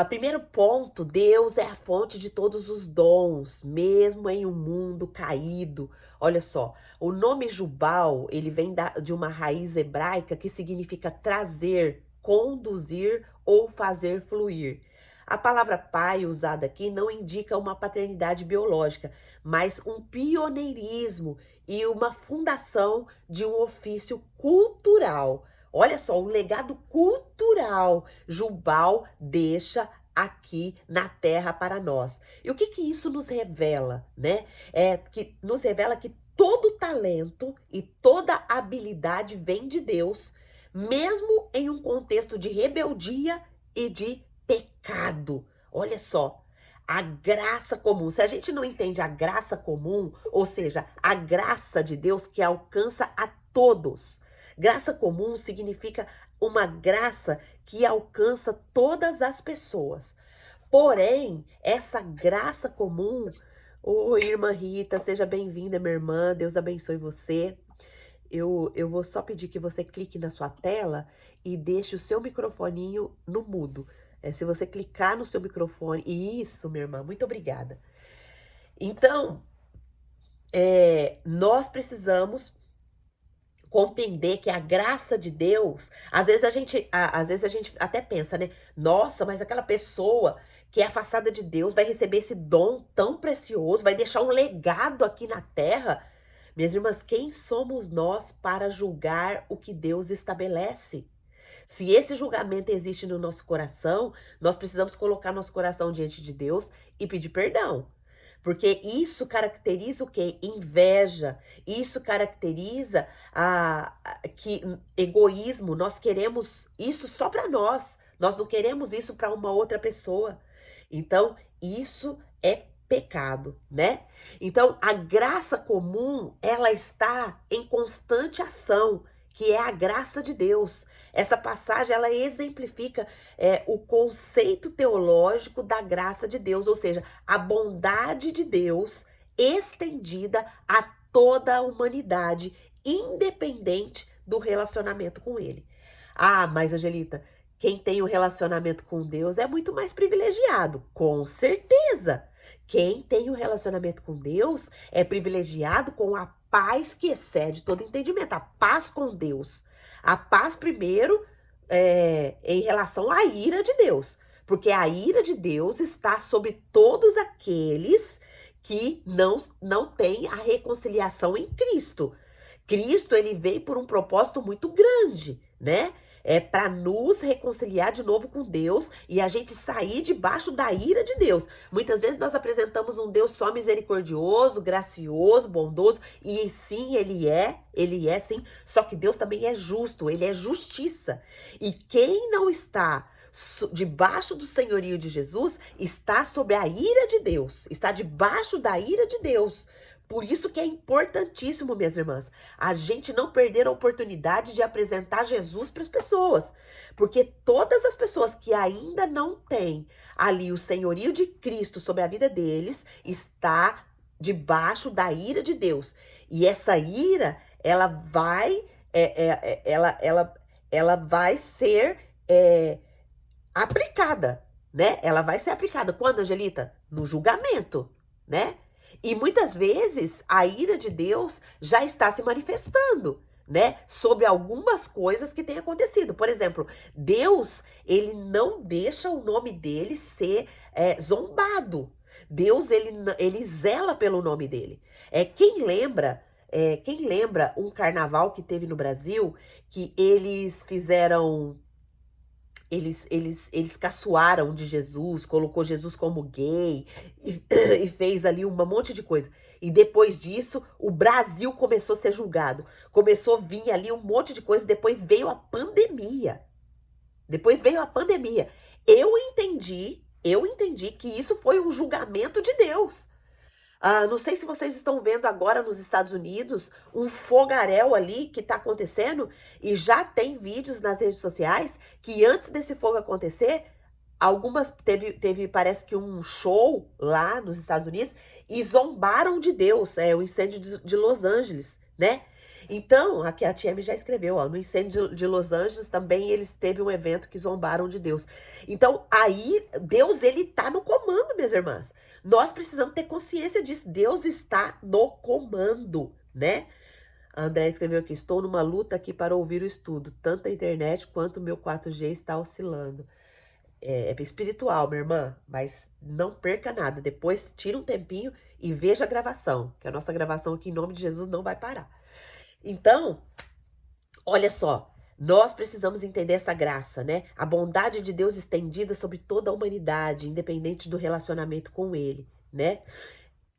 Primeiro ponto, Deus é a fonte de todos os dons, mesmo em um mundo caído. Olha só, o nome Jubal, ele vem de uma raiz hebraica que significa trazer, conduzir ou fazer fluir. A palavra pai usada aqui não indica uma paternidade biológica, mas um pioneirismo e uma fundação de um ofício cultural. Olha só, um legado cultural. Jubal deixa aqui na terra para nós. E o que que isso nos revela, né? Que nos revela que todo talento e toda habilidade vem de Deus, mesmo em um contexto de rebeldia e de pecado. Olha só, a graça comum. Se a gente não entende a graça comum, ou seja, a graça de Deus que alcança a todos. Graça comum significa uma graça que alcança todas as pessoas. Porém, essa graça comum, oi, irmã Rita, seja bem-vinda, minha irmã, Deus abençoe você. Eu vou só pedir que você clique na sua tela e deixe o seu microfoninho no mudo. Se você clicar no seu microfone, isso, minha irmã, muito obrigada. Então, nós precisamos compreender que a graça de Deus, às vezes a gente até pensa, né? Nossa, mas aquela pessoa que é afastada de Deus vai receber esse dom tão precioso, vai deixar um legado aqui na terra. Minhas irmãs, quem somos nós para julgar o que Deus estabelece? Se esse julgamento existe no nosso coração, nós precisamos colocar nosso coração diante de Deus e pedir perdão. Porque isso caracteriza o quê? Inveja. Isso caracteriza egoísmo. Nós queremos isso só para nós. Nós não queremos isso para uma outra pessoa. Então, isso é pecado, né? Então, a graça comum, ela está em constante ação, que é a graça de Deus. Essa passagem, ela exemplifica o conceito teológico da graça de Deus, ou seja, a bondade de Deus estendida a toda a humanidade, independente do relacionamento com Ele. Ah, mas Angelita, quem tem um relacionamento com Deus é muito mais privilegiado, com certeza. Quem tem um relacionamento com Deus é privilegiado com a paz que excede todo entendimento, a paz com Deus. A paz, primeiro, em relação à ira de Deus, porque a ira de Deus está sobre todos aqueles que não têm a reconciliação em Cristo. Cristo, ele veio por um propósito muito grande, né? Para nos reconciliar de novo com Deus e a gente sair debaixo da ira de Deus. Muitas vezes nós apresentamos um Deus só misericordioso, gracioso, bondoso, e sim, ele é sim, só que Deus também é justo, ele é justiça. E quem não está debaixo do senhorio de Jesus está sob a ira de Deus, está debaixo da ira de Deus. Por isso que é importantíssimo, minhas irmãs, a gente não perder a oportunidade de apresentar Jesus para as pessoas. Porque todas as pessoas que ainda não têm ali o senhorio de Cristo sobre a vida deles, está debaixo da ira de Deus. E essa ira, ela vai, ela vai ser aplicada, né? Ela vai ser aplicada. Quando, Angelita? No julgamento, né? E muitas vezes a ira de Deus já está se manifestando, né? Sobre algumas coisas que têm acontecido. Por exemplo, Deus, ele não deixa o nome dele ser zombado. Deus, ele zela pelo nome dele. Quem lembra um carnaval que teve no Brasil, que eles fizeram... Eles caçoaram de Jesus, colocou Jesus como gay e fez ali um monte de coisa. E depois disso, o Brasil começou a ser julgado. Começou a vir ali um monte de coisa. Depois veio a pandemia. Eu entendi que isso foi um julgamento de Deus. Não sei se vocês estão vendo agora nos Estados Unidos um fogaréu ali que está acontecendo e já tem vídeos nas redes sociais que antes desse fogo acontecer, parece que um show lá nos Estados Unidos e zombaram de Deus, o incêndio de Los Angeles, né? Então, aqui a Tia já escreveu, no incêndio de Los Angeles também eles teve um evento que zombaram de Deus. Então, aí, Deus, ele tá no comando, minhas irmãs. Nós precisamos ter consciência disso. Deus está no comando, né? A André escreveu aqui, estou numa luta aqui para ouvir o estudo. Tanto a internet quanto o meu 4G está oscilando. É espiritual, minha irmã, mas não perca nada. Depois tira um tempinho e veja a gravação, que a nossa gravação aqui em nome de Jesus não vai parar. Então, olha só, Nós precisamos entender essa graça, né? A bondade de Deus estendida sobre toda a humanidade, independente do relacionamento com Ele, né?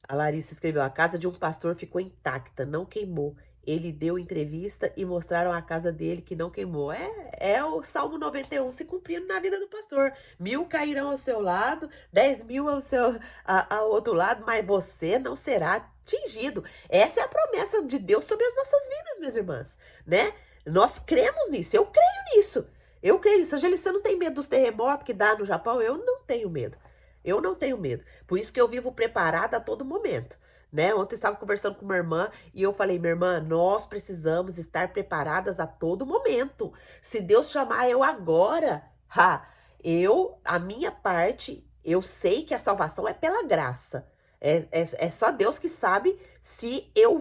A Larissa escreveu: a casa de um pastor ficou intacta, não queimou. Ele deu entrevista e mostraram a casa dele que não queimou. É o Salmo 91 se cumprindo na vida do pastor. 1000 cairão ao seu lado, 10.000 ao outro lado, mas você não será atingido. Essa é a promessa de Deus sobre as nossas vidas, minhas irmãs, né? Nós cremos nisso, eu creio nisso. Eu creio nisso. Angélica, você não tem medo dos terremotos que dá no Japão? Eu não tenho medo. Eu não tenho medo. Por isso que eu vivo preparada a todo momento, né? Ontem eu estava conversando com uma irmã e eu falei: minha irmã, nós precisamos estar preparadas a todo momento. Se Deus chamar eu agora, a minha parte, eu sei que a salvação é pela graça. É só Deus que sabe se eu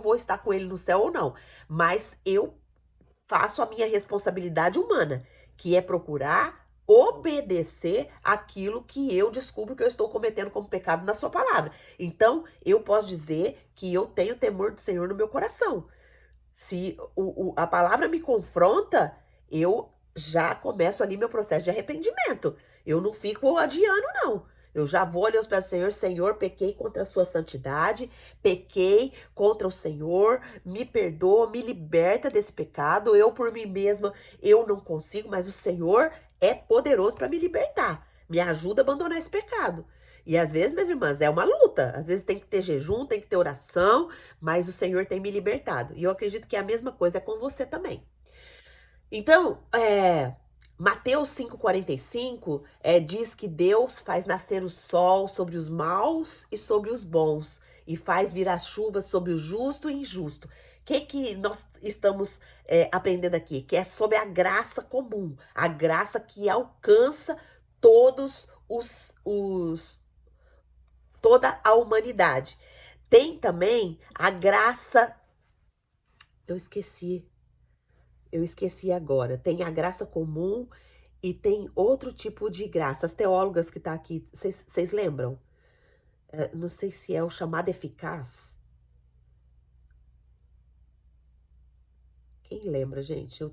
vou estar com ele no céu ou não. Mas eu faço a minha responsabilidade humana, que é procurar obedecer aquilo que eu descubro que eu estou cometendo como pecado na sua palavra. Então, eu posso dizer que eu tenho temor do Senhor no meu coração. Se a palavra me confronta, eu já começo ali meu processo de arrependimento. Eu não fico adiando, não. Eu já vou ali aos pés do Senhor: Senhor, pequei contra a sua santidade, pequei contra o Senhor, me perdoa, me liberta desse pecado. Eu por mim mesma, eu não consigo, mas o Senhor é poderoso para me libertar. Me ajuda a abandonar esse pecado. E às vezes, minhas irmãs, é uma luta. Às vezes tem que ter jejum, tem que ter oração, mas o Senhor tem me libertado. E eu acredito que a mesma coisa é com você também. Então, Mateus 5,45 diz que Deus faz nascer o sol sobre os maus e sobre os bons, e faz vir as chuvas sobre o justo e injusto. O que nós estamos aprendendo aqui? Que é sobre a graça comum, a graça que alcança todos toda a humanidade. Tem também a graça. Eu esqueci agora. Tem a graça comum e tem outro tipo de graça. As teólogas que tá aqui, vocês lembram? Não sei se é o chamado eficaz. Quem lembra, gente? Eu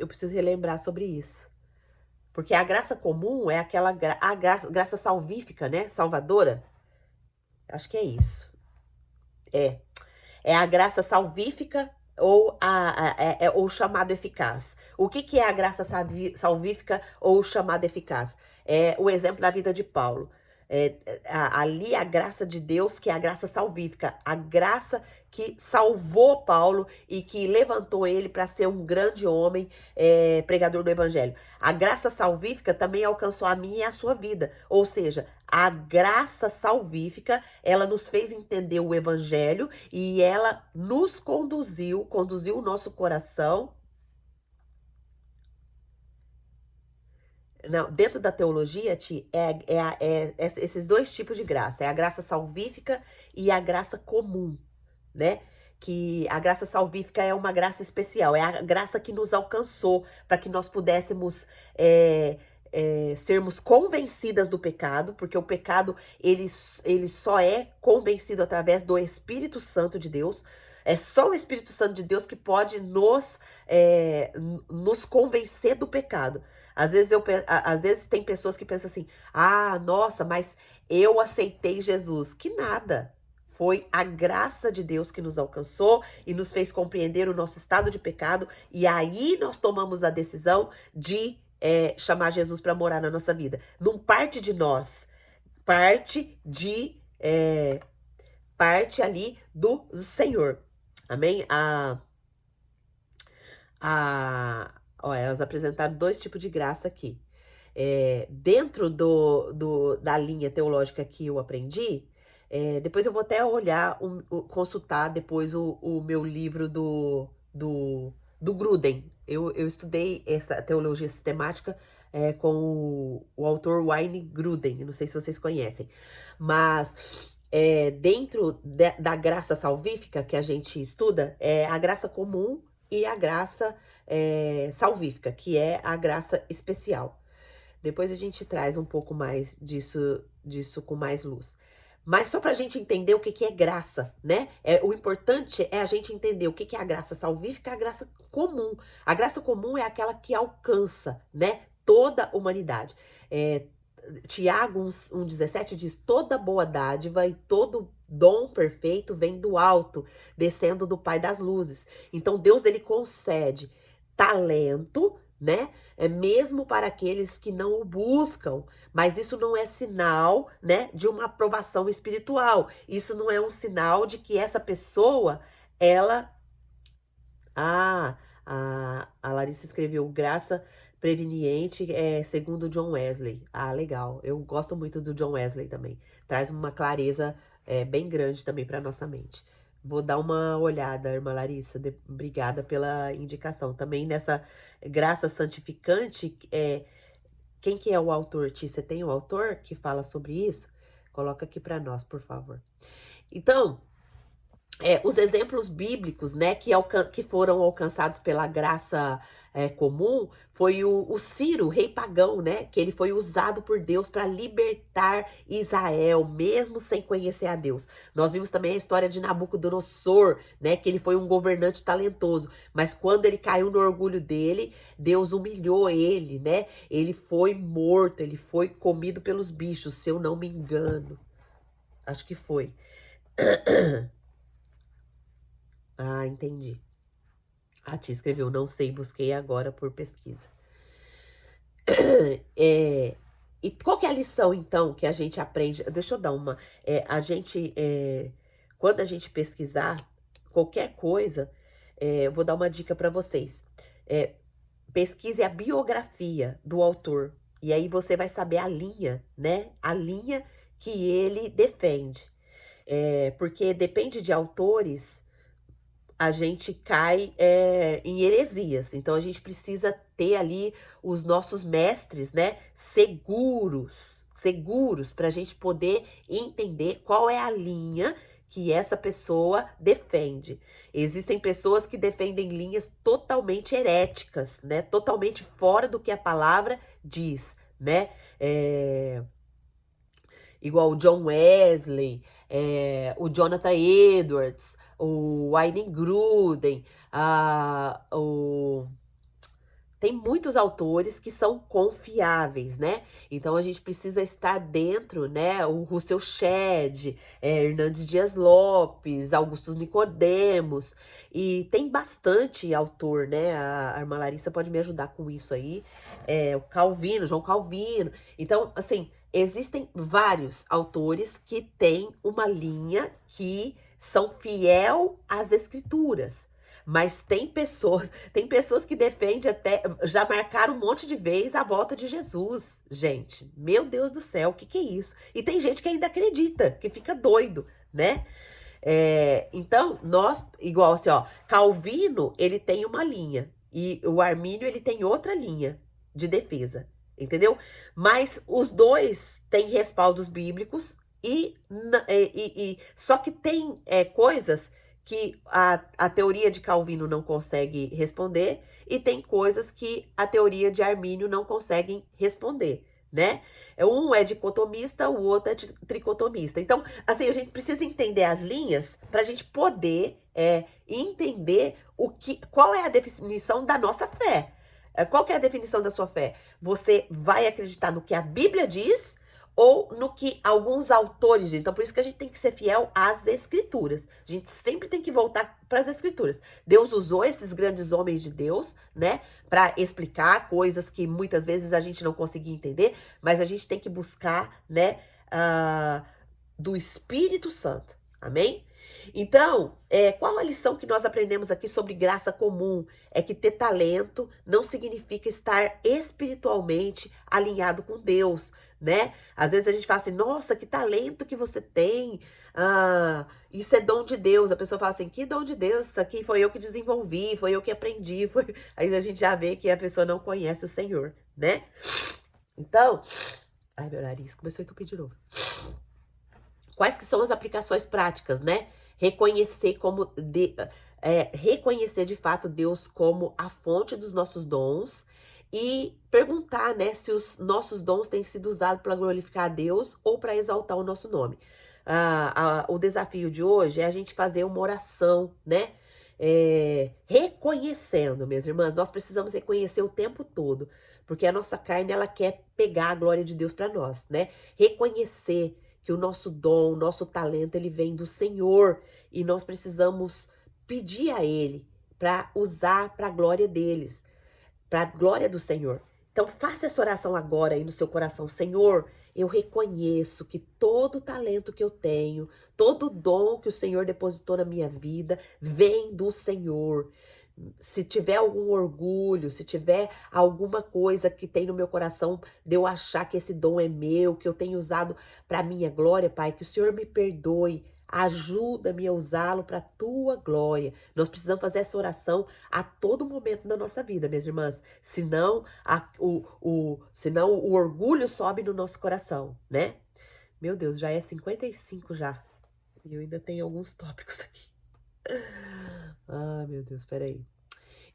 preciso relembrar sobre isso. Porque a graça comum é aquela graça salvífica, né? Salvadora. Acho que é isso. É a graça salvífica ou o chamado eficaz. O que é a graça salvífica ou o chamado eficaz? É o exemplo da vida de Paulo. Ali a graça de Deus, que é a graça salvífica, a graça que salvou Paulo e que levantou ele para ser um grande homem, pregador do evangelho. A graça salvífica também alcançou a minha e a sua vida, ou seja, a graça salvífica, ela nos fez entender o evangelho e ela nos conduziu o nosso coração. Não, dentro da teologia, Ti, esses dois tipos de graça. É a graça salvífica e a graça comum, né? Que a graça salvífica é uma graça especial, é a graça que nos alcançou para que nós pudéssemos sermos convencidas do pecado, porque o pecado ele só é convencido através do Espírito Santo de Deus. É só o Espírito Santo de Deus que pode nos convencer do pecado. Às vezes tem pessoas que pensam assim: ah, nossa, mas eu aceitei Jesus. Que nada. Foi a graça de Deus que nos alcançou e nos fez compreender o nosso estado de pecado. E aí nós tomamos a decisão de chamar Jesus para morar na nossa vida. Não parte de nós, parte ali do Senhor. Amém? Ó, elas apresentaram dois tipos de graça aqui. Dentro da linha teológica que eu aprendi, depois eu vou até olhar, consultar depois o meu livro do Gruden. Eu estudei essa teologia sistemática com o autor Wayne Gruden, não sei se vocês conhecem, mas dentro da graça salvífica que a gente estuda, é a graça comum e a graça salvífica, que é a graça especial. Depois a gente traz um pouco mais disso com mais luz. Mas só pra gente entender o que que é graça, né? O importante é a gente entender o que que é a graça salvífica e a graça comum. A graça comum é aquela que alcança, né, toda a humanidade. É, Tiago 1,17 diz: toda boa dádiva e todo dom perfeito vem do alto, descendo do Pai das luzes. Então Deus, ele concede talento, né? É mesmo para aqueles que não o buscam, mas isso não é sinal, né, de uma aprovação espiritual. Isso não é um sinal de que essa pessoa, ela ah, a Larissa escreveu graça preveniente, segundo John Wesley. Ah, legal. Eu gosto muito do John Wesley também. Traz uma clareza bem grande também para nossa mente. Vou dar uma olhada, irmã Larissa. Obrigada pela indicação. Também nessa graça santificante, quem que é o autor, Ti? Você tem o autor que fala sobre isso? Coloca aqui para nós, por favor. Então, os exemplos bíblicos, né, que foram alcançados pela graça comum, foi o Ciro, rei pagão, né, que ele foi usado por Deus para libertar Israel, mesmo sem conhecer a Deus. Nós vimos também a história de Nabucodonosor, né, que ele foi um governante talentoso, mas quando ele caiu no orgulho dele, Deus humilhou ele, né, ele foi morto, ele foi comido pelos bichos, se eu não me engano. Acho que foi. Ah, entendi. A tia escreveu, não sei, busquei agora por pesquisa. E qual que é a lição, então, que a gente aprende? Deixa eu dar uma. Quando a gente pesquisar qualquer coisa, eu vou dar uma dica para vocês. Pesquise a biografia do autor. E aí você vai saber a linha, né? A linha que ele defende. Porque depende de autores, a gente cai em heresias. Então a gente precisa ter ali os nossos mestres, né, seguros para a gente poder entender qual é a linha que essa pessoa defende. Existem pessoas que defendem linhas totalmente heréticas, né, totalmente fora do que a palavra diz, né? Igual o John Wesley, o Jonathan Edwards, o Wayne Grudem, tem muitos autores que são confiáveis, né? Então a gente precisa estar dentro, né? O Russell Shedd, Hernandes Dias Lopes, Augustus Nicodemos, e tem bastante autor, né? A irmã Larissa pode me ajudar com isso aí. O Calvino, João Calvino. Então, assim, existem vários autores que têm uma linha que são fiel às escrituras. Mas tem pessoas que defendem até, já marcaram um monte de vezes a volta de Jesus. Gente, meu Deus do céu, o que que é isso? E tem gente que ainda acredita, que fica doido, né? Então, igual assim, ó, Calvino, ele tem uma linha, e o Armínio, ele tem outra linha de defesa, entendeu? Mas os dois têm respaldos bíblicos, só que tem coisas que a teoria de Calvino não consegue responder, e tem coisas que a teoria de Armínio não consegue responder, né? Um é dicotomista, o outro é tricotomista. Então, assim, a gente precisa entender as linhas para a gente poder entender qual é a definição da nossa fé. Qual que é a definição da sua fé? Você vai acreditar no que a Bíblia diz ou no que alguns autores dizem? Então, por isso que a gente tem que ser fiel às escrituras. A gente sempre tem que voltar para as escrituras. Deus usou esses grandes homens de Deus, né, para explicar coisas que muitas vezes a gente não conseguia entender, mas a gente tem que buscar, né, do Espírito Santo. Amém? Então, qual a lição que nós aprendemos aqui sobre graça comum? É que ter talento não significa estar espiritualmente alinhado com Deus, né? Às vezes a gente fala assim, nossa, que talento que você tem, isso é dom de Deus. A pessoa fala assim, que dom de Deus? Isso aqui foi eu que desenvolvi, foi eu que aprendi. Aí a gente já vê que a pessoa não conhece o Senhor, né? Então, ai, meu nariz começou a entupir de novo. Quais que são as aplicações práticas, né? Reconhecer reconhecer de fato Deus como a fonte dos nossos dons e perguntar, né, se os nossos dons têm sido usados para glorificar a Deus ou para exaltar o nosso nome. O desafio de hoje é a gente fazer uma oração, né? Reconhecendo, minhas irmãs, nós precisamos reconhecer o tempo todo, porque a nossa carne, ela quer pegar a glória de Deus para nós, né? Reconhecer que o nosso dom, o nosso talento, ele vem do Senhor e nós precisamos pedir a Ele para usar para a glória deles, para a glória do Senhor. Então, faça essa oração agora aí no seu coração. Senhor, eu reconheço que todo o talento que eu tenho, todo o dom que o Senhor depositou na minha vida, vem do Senhor. Se tiver algum orgulho, se tiver alguma coisa que tem no meu coração de eu achar que esse dom é meu, que eu tenho usado para minha glória, Pai, que o Senhor me perdoe. Ajuda-me a usá-lo para a tua glória. Nós precisamos fazer essa oração a todo momento da nossa vida, minhas irmãs. Senão, senão o orgulho sobe no nosso coração, né? Meu Deus, já é 55 já. E eu ainda tenho alguns tópicos aqui. Ah, meu Deus, peraí.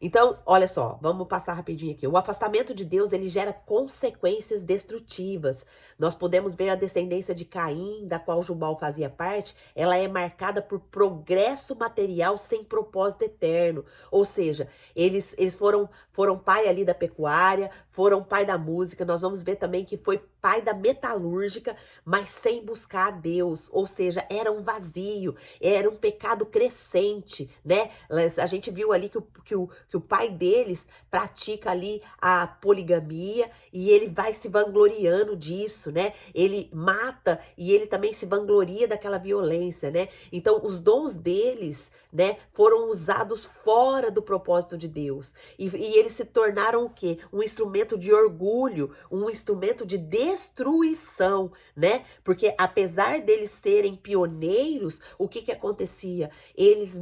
Então, olha só, vamos passar rapidinho aqui. O afastamento de Deus, ele gera consequências destrutivas. Nós podemos ver a descendência de Caim, da qual Jubal fazia parte, ela é marcada por progresso material sem propósito eterno. Ou seja, eles foram pai ali da pecuária, foram pai da música. Nós vamos ver também que foi pai da metalúrgica, mas sem buscar a Deus. Ou seja, era um vazio, era um pecado crescente, né? A gente viu ali que o pai deles pratica ali a poligamia e ele vai se vangloriando disso, né? Ele mata e ele também se vangloria daquela violência, né? Então, os dons deles, né, foram usados fora do propósito de Deus. E eles se tornaram o quê? Um instrumento de orgulho, um instrumento de destruição, né? Porque apesar deles serem pioneiros, o que acontecia? Eles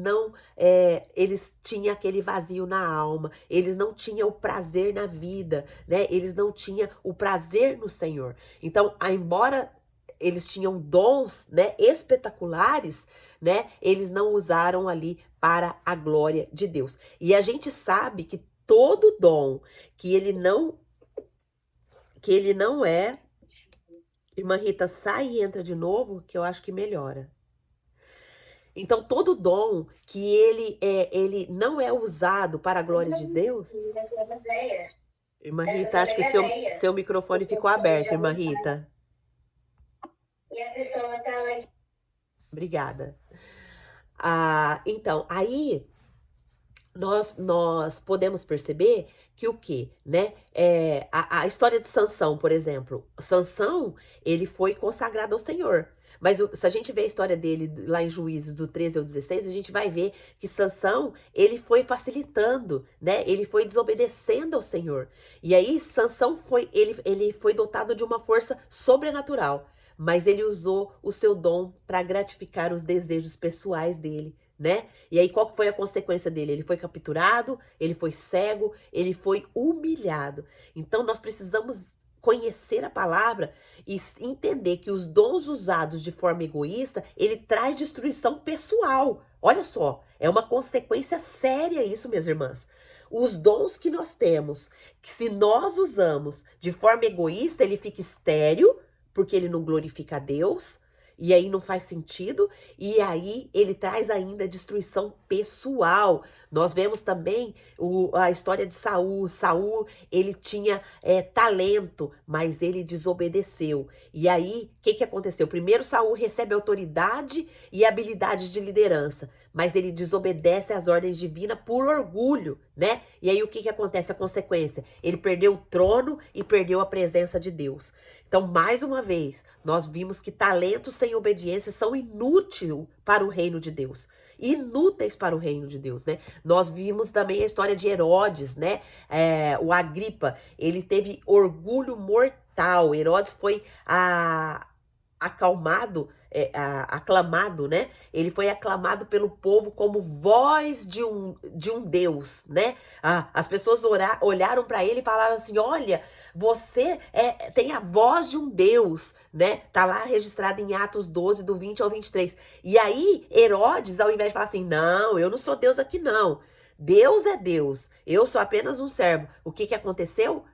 tinham aquele vazio na alma, eles não tinham o prazer na vida, né? Eles não tinham o prazer no Senhor. Então, embora eles tinham dons, né, espetaculares, né? Eles não usaram ali para a glória de Deus. E a gente sabe que todo dom que ele não é, irmã Rita, sai e entra de novo, que eu acho que melhora. Então, todo dom que ele não é usado para a glória de Deus. Irmã Rita, acho que seu microfone ficou aberto, irmã Rita. Obrigada. Então, aí nós podemos perceber que o quê, né? A história de Sansão, por exemplo. Sansão, ele foi consagrado ao Senhor. Mas se a gente vê a história dele lá em Juízes, do 13 ao 16, a gente vai ver que Sansão, ele foi facilitando, né? Ele foi desobedecendo ao Senhor. E aí, Sansão ele foi dotado de uma força sobrenatural. Mas ele usou o seu dom para gratificar os desejos pessoais dele, né? E aí, qual foi a consequência dele? Ele foi capturado, ele foi cego, ele foi humilhado. Então, nós precisamos conhecer a palavra e entender que os dons usados de forma egoísta, ele traz destruição pessoal. Olha só, é uma consequência séria isso, minhas irmãs. Os dons que nós temos, que se nós usamos de forma egoísta, ele fica estéril, porque ele não glorifica a Deus, e aí não faz sentido, e aí ele traz ainda destruição pessoal. Nós vemos também a história de Saul. Saul, ele tinha talento, mas ele desobedeceu. E aí, o que aconteceu? Primeiro, Saul recebe autoridade e habilidade de liderança, mas ele desobedece às ordens divinas por orgulho, né? E aí, o que acontece? A consequência? Ele perdeu o trono e perdeu a presença de Deus. Então, mais uma vez, nós vimos que talentos sem obediência são inúteis para o reino de Deus. Inúteis para o reino de Deus, né? Nós vimos também a história de Herodes, né? O Agripa, ele teve orgulho mortal. Herodes foi aclamado, né? Ele foi aclamado pelo povo como voz de um Deus, né? As pessoas olharam para ele e falaram assim: olha, você tem a voz de um Deus, né? Tá lá registrado em Atos 12, do 20 ao 23. E aí, Herodes, ao invés de falar assim: não, eu não sou Deus aqui, não. Deus é Deus, eu sou apenas um servo. O que aconteceu?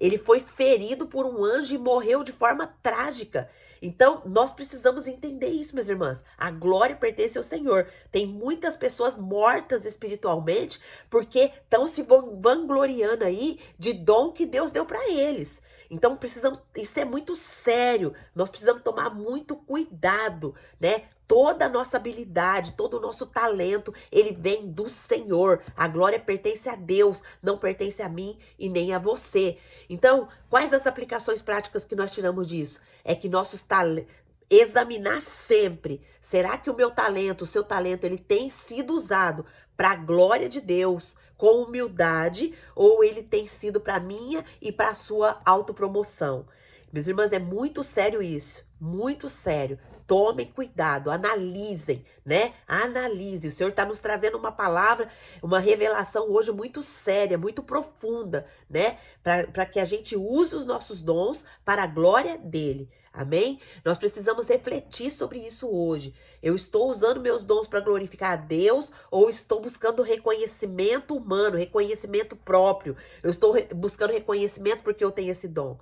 Ele foi ferido por um anjo e morreu de forma trágica. Então, nós precisamos entender isso, minhas irmãs. A glória pertence ao Senhor. Tem muitas pessoas mortas espiritualmente porque estão se vangloriando aí de dom que Deus deu para eles. Então, precisamos, isso é muito sério. Nós precisamos tomar muito cuidado, né? Toda a nossa habilidade, todo o nosso talento, ele vem do Senhor. A glória pertence a Deus, não pertence a mim e nem a você. Então, quais as aplicações práticas que nós tiramos disso? É que nossos talentos, examinar sempre, será que o meu talento, o seu talento, ele tem sido usado para a glória de Deus, com humildade, ou ele tem sido para minha e para a sua autopromoção? Minhas irmãs, é muito sério isso, muito sério. Tomem cuidado, analisem, né? Analise. O Senhor está nos trazendo uma palavra, uma revelação hoje muito séria, muito profunda, né? Para que a gente use os nossos dons para a glória dele. Amém? Nós precisamos refletir sobre isso hoje. Eu estou usando meus dons para glorificar a Deus ou estou buscando reconhecimento humano, reconhecimento próprio? Eu estou buscando reconhecimento porque eu tenho esse dom.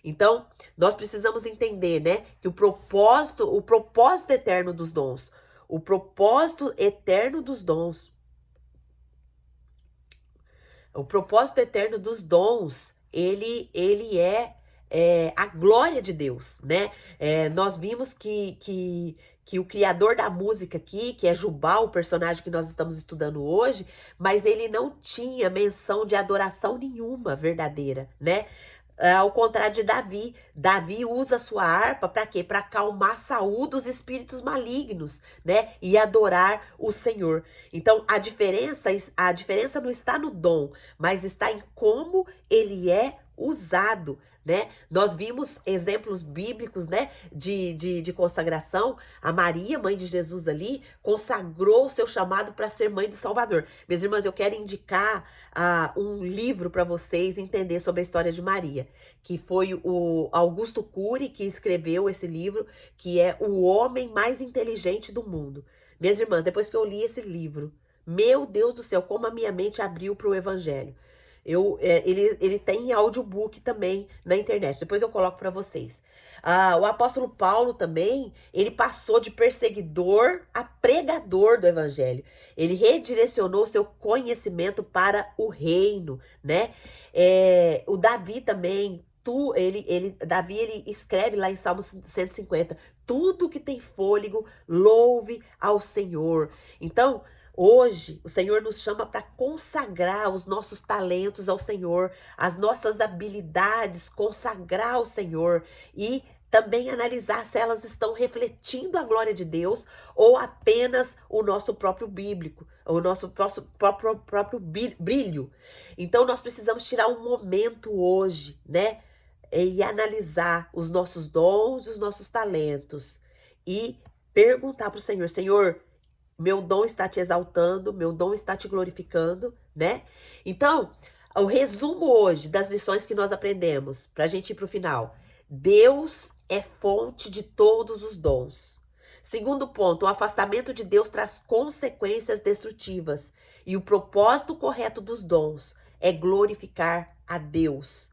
Então, nós precisamos entender, né, que o propósito eterno dos dons, o propósito eterno dos dons, o propósito eterno dos dons, ele é a glória de Deus, né? Nós vimos que o criador da música aqui, que é Jubal, o personagem que nós estamos estudando hoje, mas ele não tinha menção de adoração nenhuma verdadeira, né? Ao contrário de Davi. Davi usa a sua harpa para quê? Para acalmar Saul dos espíritos malignos, né? E adorar o Senhor. Então, a diferença não está no dom, mas está em como ele é usado, né? Nós vimos exemplos bíblicos, né? De consagração. A Maria, mãe de Jesus ali, consagrou o seu chamado para ser mãe do Salvador. Minhas irmãs, eu quero indicar um livro para vocês entender sobre a história de Maria, que foi o Augusto Cury que escreveu esse livro, que é O Homem Mais Inteligente do Mundo. Minhas irmãs, depois que eu li esse livro, meu Deus do céu, como a minha mente abriu para o Evangelho. Ele tem audiobook também na internet, depois eu coloco para vocês. O apóstolo Paulo também, ele passou de perseguidor a pregador do evangelho. Ele redirecionou seu conhecimento para o reino, né? O Davi também, Davi ele escreve lá em Salmo 150, tudo que tem fôlego, louve ao Senhor. Então, hoje, o Senhor nos chama para consagrar os nossos talentos ao Senhor, as nossas habilidades, consagrar ao Senhor e também analisar se elas estão refletindo a glória de Deus ou apenas o nosso próprio bíblico, o nosso próprio brilho. Então, nós precisamos tirar um momento hoje, né? E analisar os nossos dons, os nossos talentos e perguntar para o Senhor, Senhor, meu dom está te exaltando, meu dom está te glorificando, né? Então, o resumo hoje das lições que nós aprendemos, para a gente ir para o final. Deus é fonte de todos os dons. Segundo ponto, o afastamento de Deus traz consequências destrutivas. E o propósito correto dos dons é glorificar a Deus.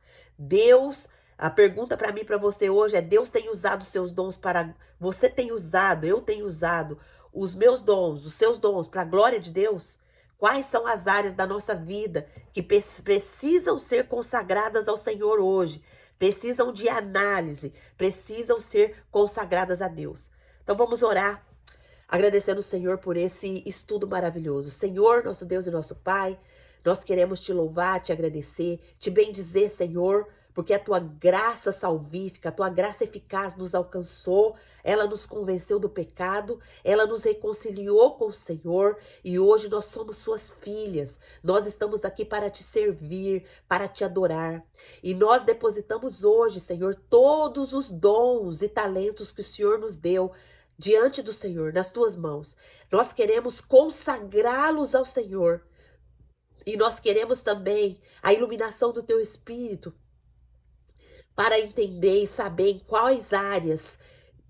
A pergunta para mim e para você hoje é: Deus tem usado seus dons para... Você tem usado, eu tenho usado os meus dons, os seus dons para a glória de Deus? Quais são as áreas da nossa vida que precisam ser consagradas ao Senhor hoje? Precisam de análise, precisam ser consagradas a Deus. Então vamos orar, agradecendo o Senhor por esse estudo maravilhoso. Senhor, nosso Deus e nosso Pai, nós queremos te louvar, te agradecer, te bendizer, Senhor, porque a tua graça salvífica, a tua graça eficaz nos alcançou, ela nos convenceu do pecado, ela nos reconciliou com o Senhor e hoje nós somos suas filhas. Nós estamos aqui para te servir, para te adorar. E nós depositamos hoje, Senhor, todos os dons e talentos que o Senhor nos deu diante do Senhor, nas tuas mãos. Nós queremos consagrá-los ao Senhor. E nós queremos também a iluminação do teu Espírito para entender e saber em quais áreas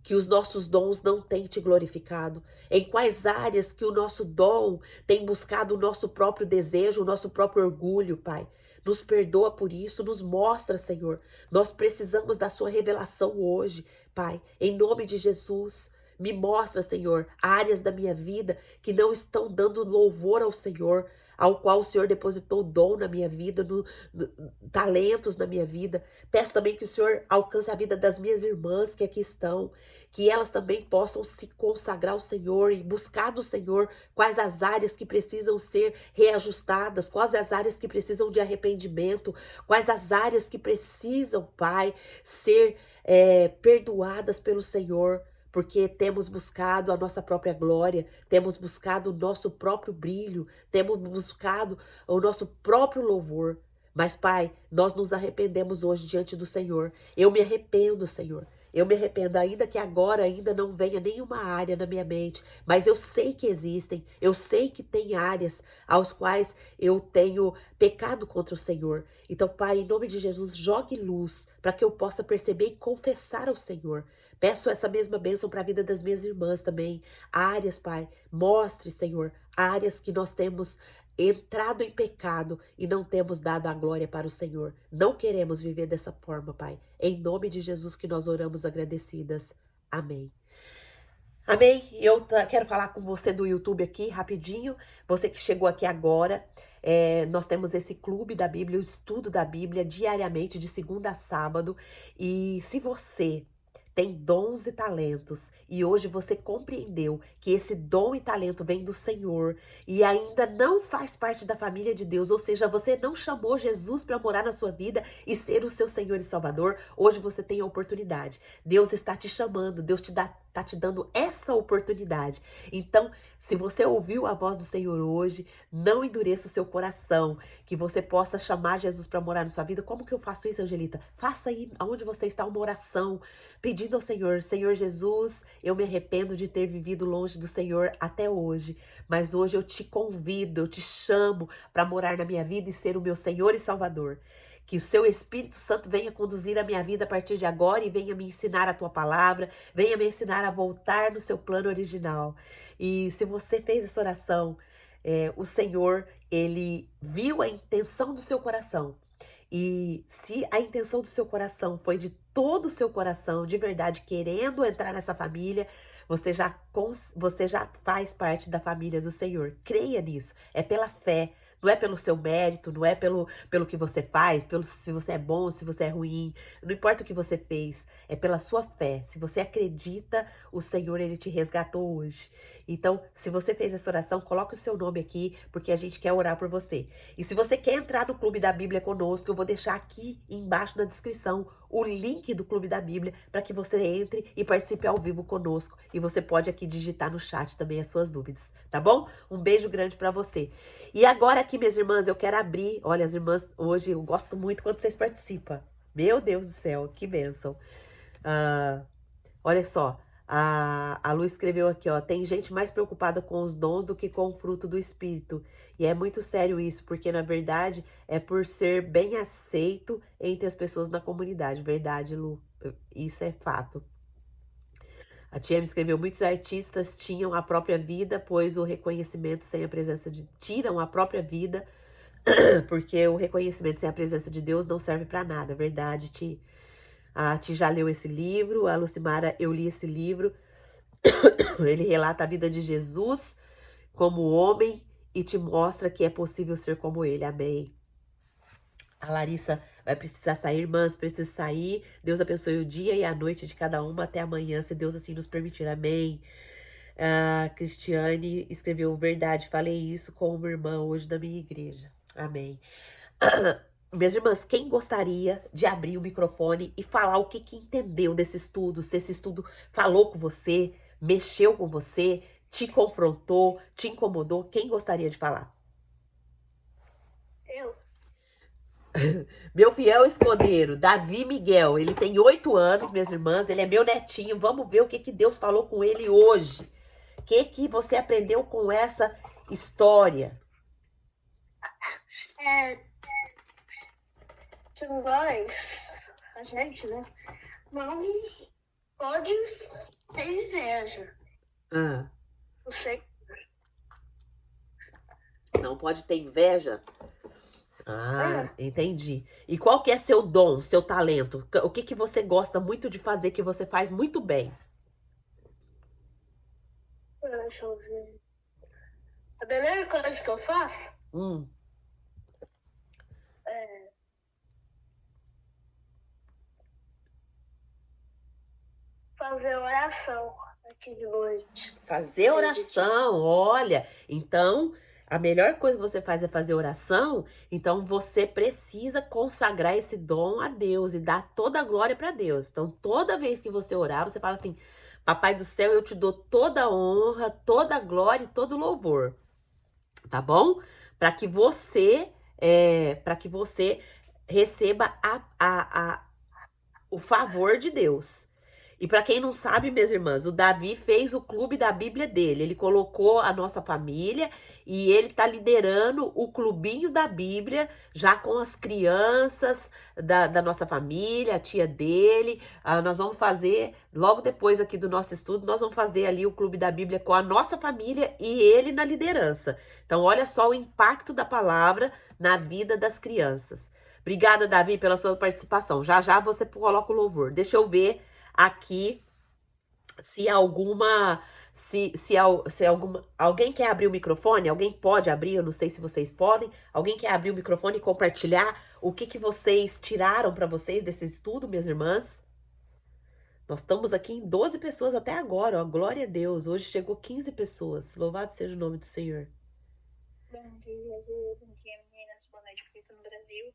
que os nossos dons não têm te glorificado, em quais áreas que o nosso dom tem buscado o nosso próprio desejo, o nosso próprio orgulho, Pai. Nos perdoa por isso, nos mostra, Senhor. Nós precisamos da sua revelação hoje, Pai, em nome de Jesus. Me mostra, Senhor, áreas da minha vida que não estão dando louvor ao Senhor, ao qual o Senhor depositou dom na minha vida, talentos na minha vida. Peço também que o Senhor alcance a vida das minhas irmãs que aqui estão, que elas também possam se consagrar ao Senhor e buscar do Senhor quais as áreas que precisam ser reajustadas, quais as áreas que precisam de arrependimento, quais as áreas que precisam, Pai, ser perdoadas pelo Senhor. Porque temos buscado a nossa própria glória, temos buscado o nosso próprio brilho, temos buscado o nosso próprio louvor. Mas, Pai, nós nos arrependemos hoje diante do Senhor. Eu me arrependo, Senhor. Eu me arrependo, ainda que agora ainda não venha nenhuma área na minha mente, mas eu sei que existem, eu sei que tem áreas aos quais eu tenho pecado contra o Senhor. Então, Pai, em nome de Jesus, jogue luz para que eu possa perceber e confessar ao Senhor. Peço essa mesma bênção para a vida das minhas irmãs também. Áreas, Pai, mostre, Senhor, áreas que nós temos entrado em pecado e não temos dado a glória para o Senhor. Não queremos viver dessa forma, Pai. Em nome de Jesus que nós oramos agradecidas. Amém. Amém? Eu quero falar com você do YouTube aqui, rapidinho. Você que chegou aqui agora. Nós temos esse clube da Bíblia, o estudo da Bíblia, diariamente, de segunda a sábado. E se você tem dons e talentos, e hoje você compreendeu que esse dom e talento vem do Senhor, e ainda não faz parte da família de Deus, ou seja, você não chamou Jesus para morar na sua vida e ser o seu Senhor e Salvador, hoje você tem a oportunidade. Deus está te chamando, Deus está te dando essa oportunidade. Então, se você ouviu a voz do Senhor hoje, não endureça o seu coração, que você possa chamar Jesus para morar na sua vida. Como que eu faço isso, Angelita? Faça aí, onde você está, uma oração, pedindo ao Senhor, Senhor Jesus, eu me arrependo de ter vivido longe do Senhor até hoje, mas hoje eu te convido, eu te chamo para morar na minha vida e ser o meu Senhor e Salvador. Que o seu Espírito Santo venha conduzir a minha vida a partir de agora e venha me ensinar a tua palavra, venha me ensinar a voltar no seu plano original. E se você fez essa oração, o Senhor, ele viu a intenção do seu coração. E se a intenção do seu coração foi de todo o seu coração, de verdade, querendo entrar nessa família, você já faz parte da família do Senhor. Creia nisso. É pela fé. Não é pelo seu mérito, não é pelo que você faz, pelo se você é bom, se você é ruim. Não importa o que você fez, é pela sua fé. Se você acredita, o Senhor, ele te resgatou hoje. Então, se você fez essa oração, coloque o seu nome aqui, porque a gente quer orar por você. E se você quer entrar no Clube da Bíblia conosco, eu vou deixar aqui embaixo na descrição o link do Clube da Bíblia para que você entre e participe ao vivo conosco. E você pode aqui digitar no chat também as suas dúvidas, tá bom? Um beijo grande para você. E agora aqui, minhas irmãs, eu quero abrir. Olha, as irmãs, hoje eu gosto muito quando vocês participam. Meu Deus do céu, que bênção. Olha só, a Lu escreveu aqui, ó, tem gente mais preocupada com os dons do que com o fruto do Espírito. E é muito sério isso, porque na verdade é por ser bem aceito entre as pessoas na comunidade. Verdade, Lu, isso é fato. A tia me escreveu, muitos artistas tinham a própria vida, pois o reconhecimento sem a presença de... Tiram a própria vida, porque o reconhecimento sem a presença de Deus não serve para nada. Verdade, tia. A Ti já leu esse livro, a Lucimara, eu li esse livro. Ele relata a vida de Jesus como homem e te mostra que é possível ser como ele. Amém. A Larissa vai precisar sair, irmãs, precisa sair. Deus abençoe o dia e a noite de cada uma até amanhã, se Deus assim nos permitir. Amém. A Cristiane escreveu, verdade, falei isso com uma irmã hoje da minha igreja. Amém. Minhas irmãs, quem gostaria de abrir o microfone e falar o que entendeu desse estudo? Se esse estudo falou com você, mexeu com você, te confrontou, te incomodou? Quem gostaria de falar? Eu. Meu fiel escudeiro, Davi Miguel, ele tem 8 anos, minhas irmãs, ele é meu netinho. Vamos ver o que Deus falou com ele hoje. O que você aprendeu com essa história? Que nós, a gente, né, não pode ter inveja. Você Não pode ter inveja? Ah, entendi. E qual que é seu dom, seu talento? O que que você gosta muito de fazer, que você faz muito bem? Deixa eu ver. A melhor coisa que eu faço Hum, é fazer oração aqui de noite. fazer De dia. oração, olha. Então, a melhor coisa que você faz é fazer oração. Então, você precisa consagrar esse dom a Deus e dar toda a glória para Deus. Então, toda vez que você orar, você fala assim: Papai do céu, eu te dou toda a honra, toda a glória e todo o louvor, tá bom? Para que você receba o favor de Deus. E para quem não sabe, minhas irmãs, o Davi fez o clube da Bíblia dele. Ele colocou a nossa família e ele está liderando o clubinho da Bíblia, já com as crianças da nossa família, a tia dele. Nós vamos fazer, logo depois aqui do nosso estudo, nós vamos fazer ali o clube da Bíblia com a nossa família e ele na liderança. Então, olha só o impacto da palavra na vida das crianças. Obrigada, Davi, pela sua participação. Já já você coloca o louvor. Deixa eu ver aqui se alguma. Se alguma. Alguém quer abrir o microfone? Alguém pode abrir? Eu não sei se vocês podem. Alguém quer abrir o microfone e compartilhar o que vocês tiraram para vocês desse estudo, minhas irmãs? Nós estamos aqui em 12 pessoas até agora, ó. Glória a Deus. Hoje chegou 15 pessoas. Louvado seja o nome do Senhor. Bom dia, Gê. Bom dia, meninas. Boa noite, porque estou no Brasil.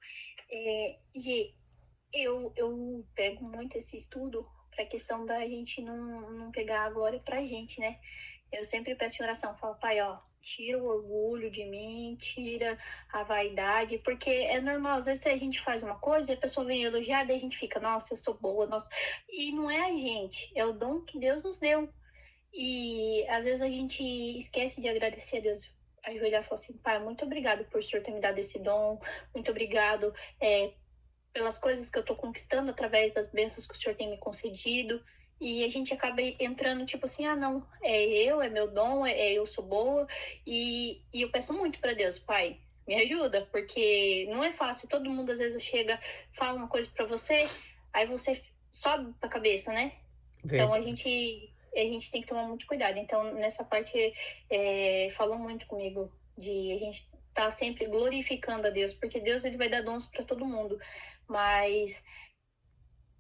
Gê, eu pego muito esse estudo para a questão da gente não pegar a glória pra gente, né? Eu sempre peço em oração, falo, pai, ó, tira o orgulho de mim, tira a vaidade, porque é normal, às vezes a gente faz uma coisa e a pessoa vem elogiar, daí a gente fica, nossa, eu sou boa, nossa. E não é a gente, é o dom que Deus nos deu. E às vezes a gente esquece de agradecer a Deus, ajoelhar e falar assim, pai, muito obrigado por o Senhor ter me dado esse dom, muito obrigado pelas coisas que eu tô conquistando através das bênçãos que o Senhor tem me concedido. E a gente acaba entrando tipo assim, não, é meu dom, eu sou boa. E eu peço muito para Deus, pai, me ajuda, porque não é fácil. Todo mundo às vezes chega, fala uma coisa para você, aí você sobe pra cabeça, né? Então a gente tem que tomar muito cuidado. Então, nessa parte, falou muito comigo de a gente estar sempre glorificando a Deus, porque Deus ele vai dar dons para todo mundo. Mas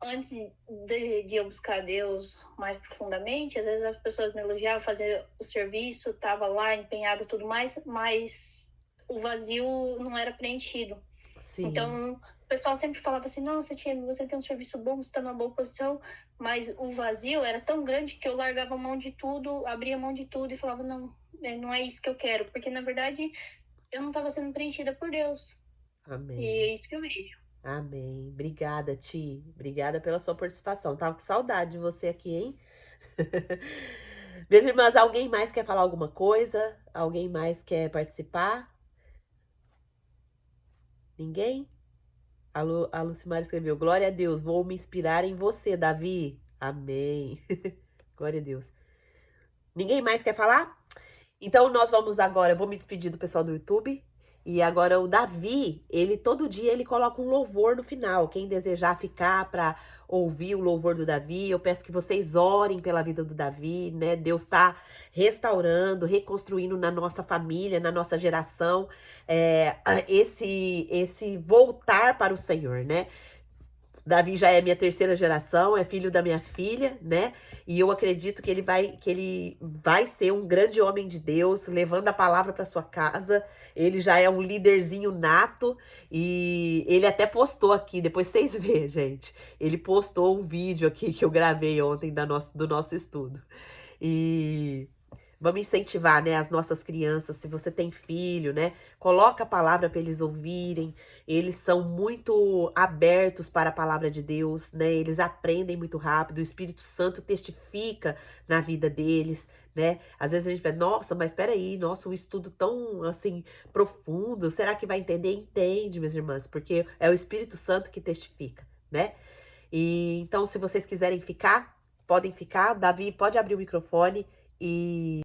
antes de eu buscar Deus mais profundamente, às vezes as pessoas me elogiavam, fazer o serviço, estava lá empenhada e tudo mais, mas o vazio não era preenchido. Sim. Então, o pessoal sempre falava assim, nossa, tia, você tem um serviço bom, você está numa boa posição, mas o vazio era tão grande que eu largava a mão de tudo, abria mão de tudo e falava, não, não é isso que eu quero, porque na verdade eu não estava sendo preenchida por Deus. Amém. E é isso que eu vejo. Amém. Obrigada, Ti. Obrigada pela sua participação. Tava com saudade de você aqui, hein? Minhas irmãs, alguém mais quer falar alguma coisa? Alguém mais quer participar? Ninguém? A Lucimara escreveu: Glória a Deus, vou me inspirar em você, Davi. Amém. Glória a Deus. Ninguém mais quer falar? Então nós vamos agora, eu vou me despedir do pessoal do YouTube. E agora o Davi, ele todo dia ele coloca um louvor no final. Quem desejar ficar para ouvir o louvor do Davi, eu peço que vocês orem pela vida do Davi, né? Deus está restaurando, reconstruindo na nossa família, na nossa geração, esse voltar para o Senhor, né? Davi já é minha terceira geração, é filho da minha filha, né? E eu acredito que ele vai ser um grande homem de Deus, levando a palavra para sua casa. Ele já é um líderzinho nato e ele até postou aqui, depois vocês vê, gente. Ele postou um vídeo aqui que eu gravei ontem do nosso estudo. E vamos incentivar, né, as nossas crianças. Se você tem filho, né, coloca a palavra para eles ouvirem. Eles são muito abertos para a palavra de Deus, né? Eles aprendem muito rápido. O Espírito Santo testifica na vida deles, né? Às vezes a gente pensa, nossa, mas espera aí, nossa, um estudo tão assim profundo. Será que vai entender? Entende, minhas irmãs, porque é o Espírito Santo que testifica, né? E então, se vocês quiserem ficar, podem ficar. Davi, pode abrir o microfone e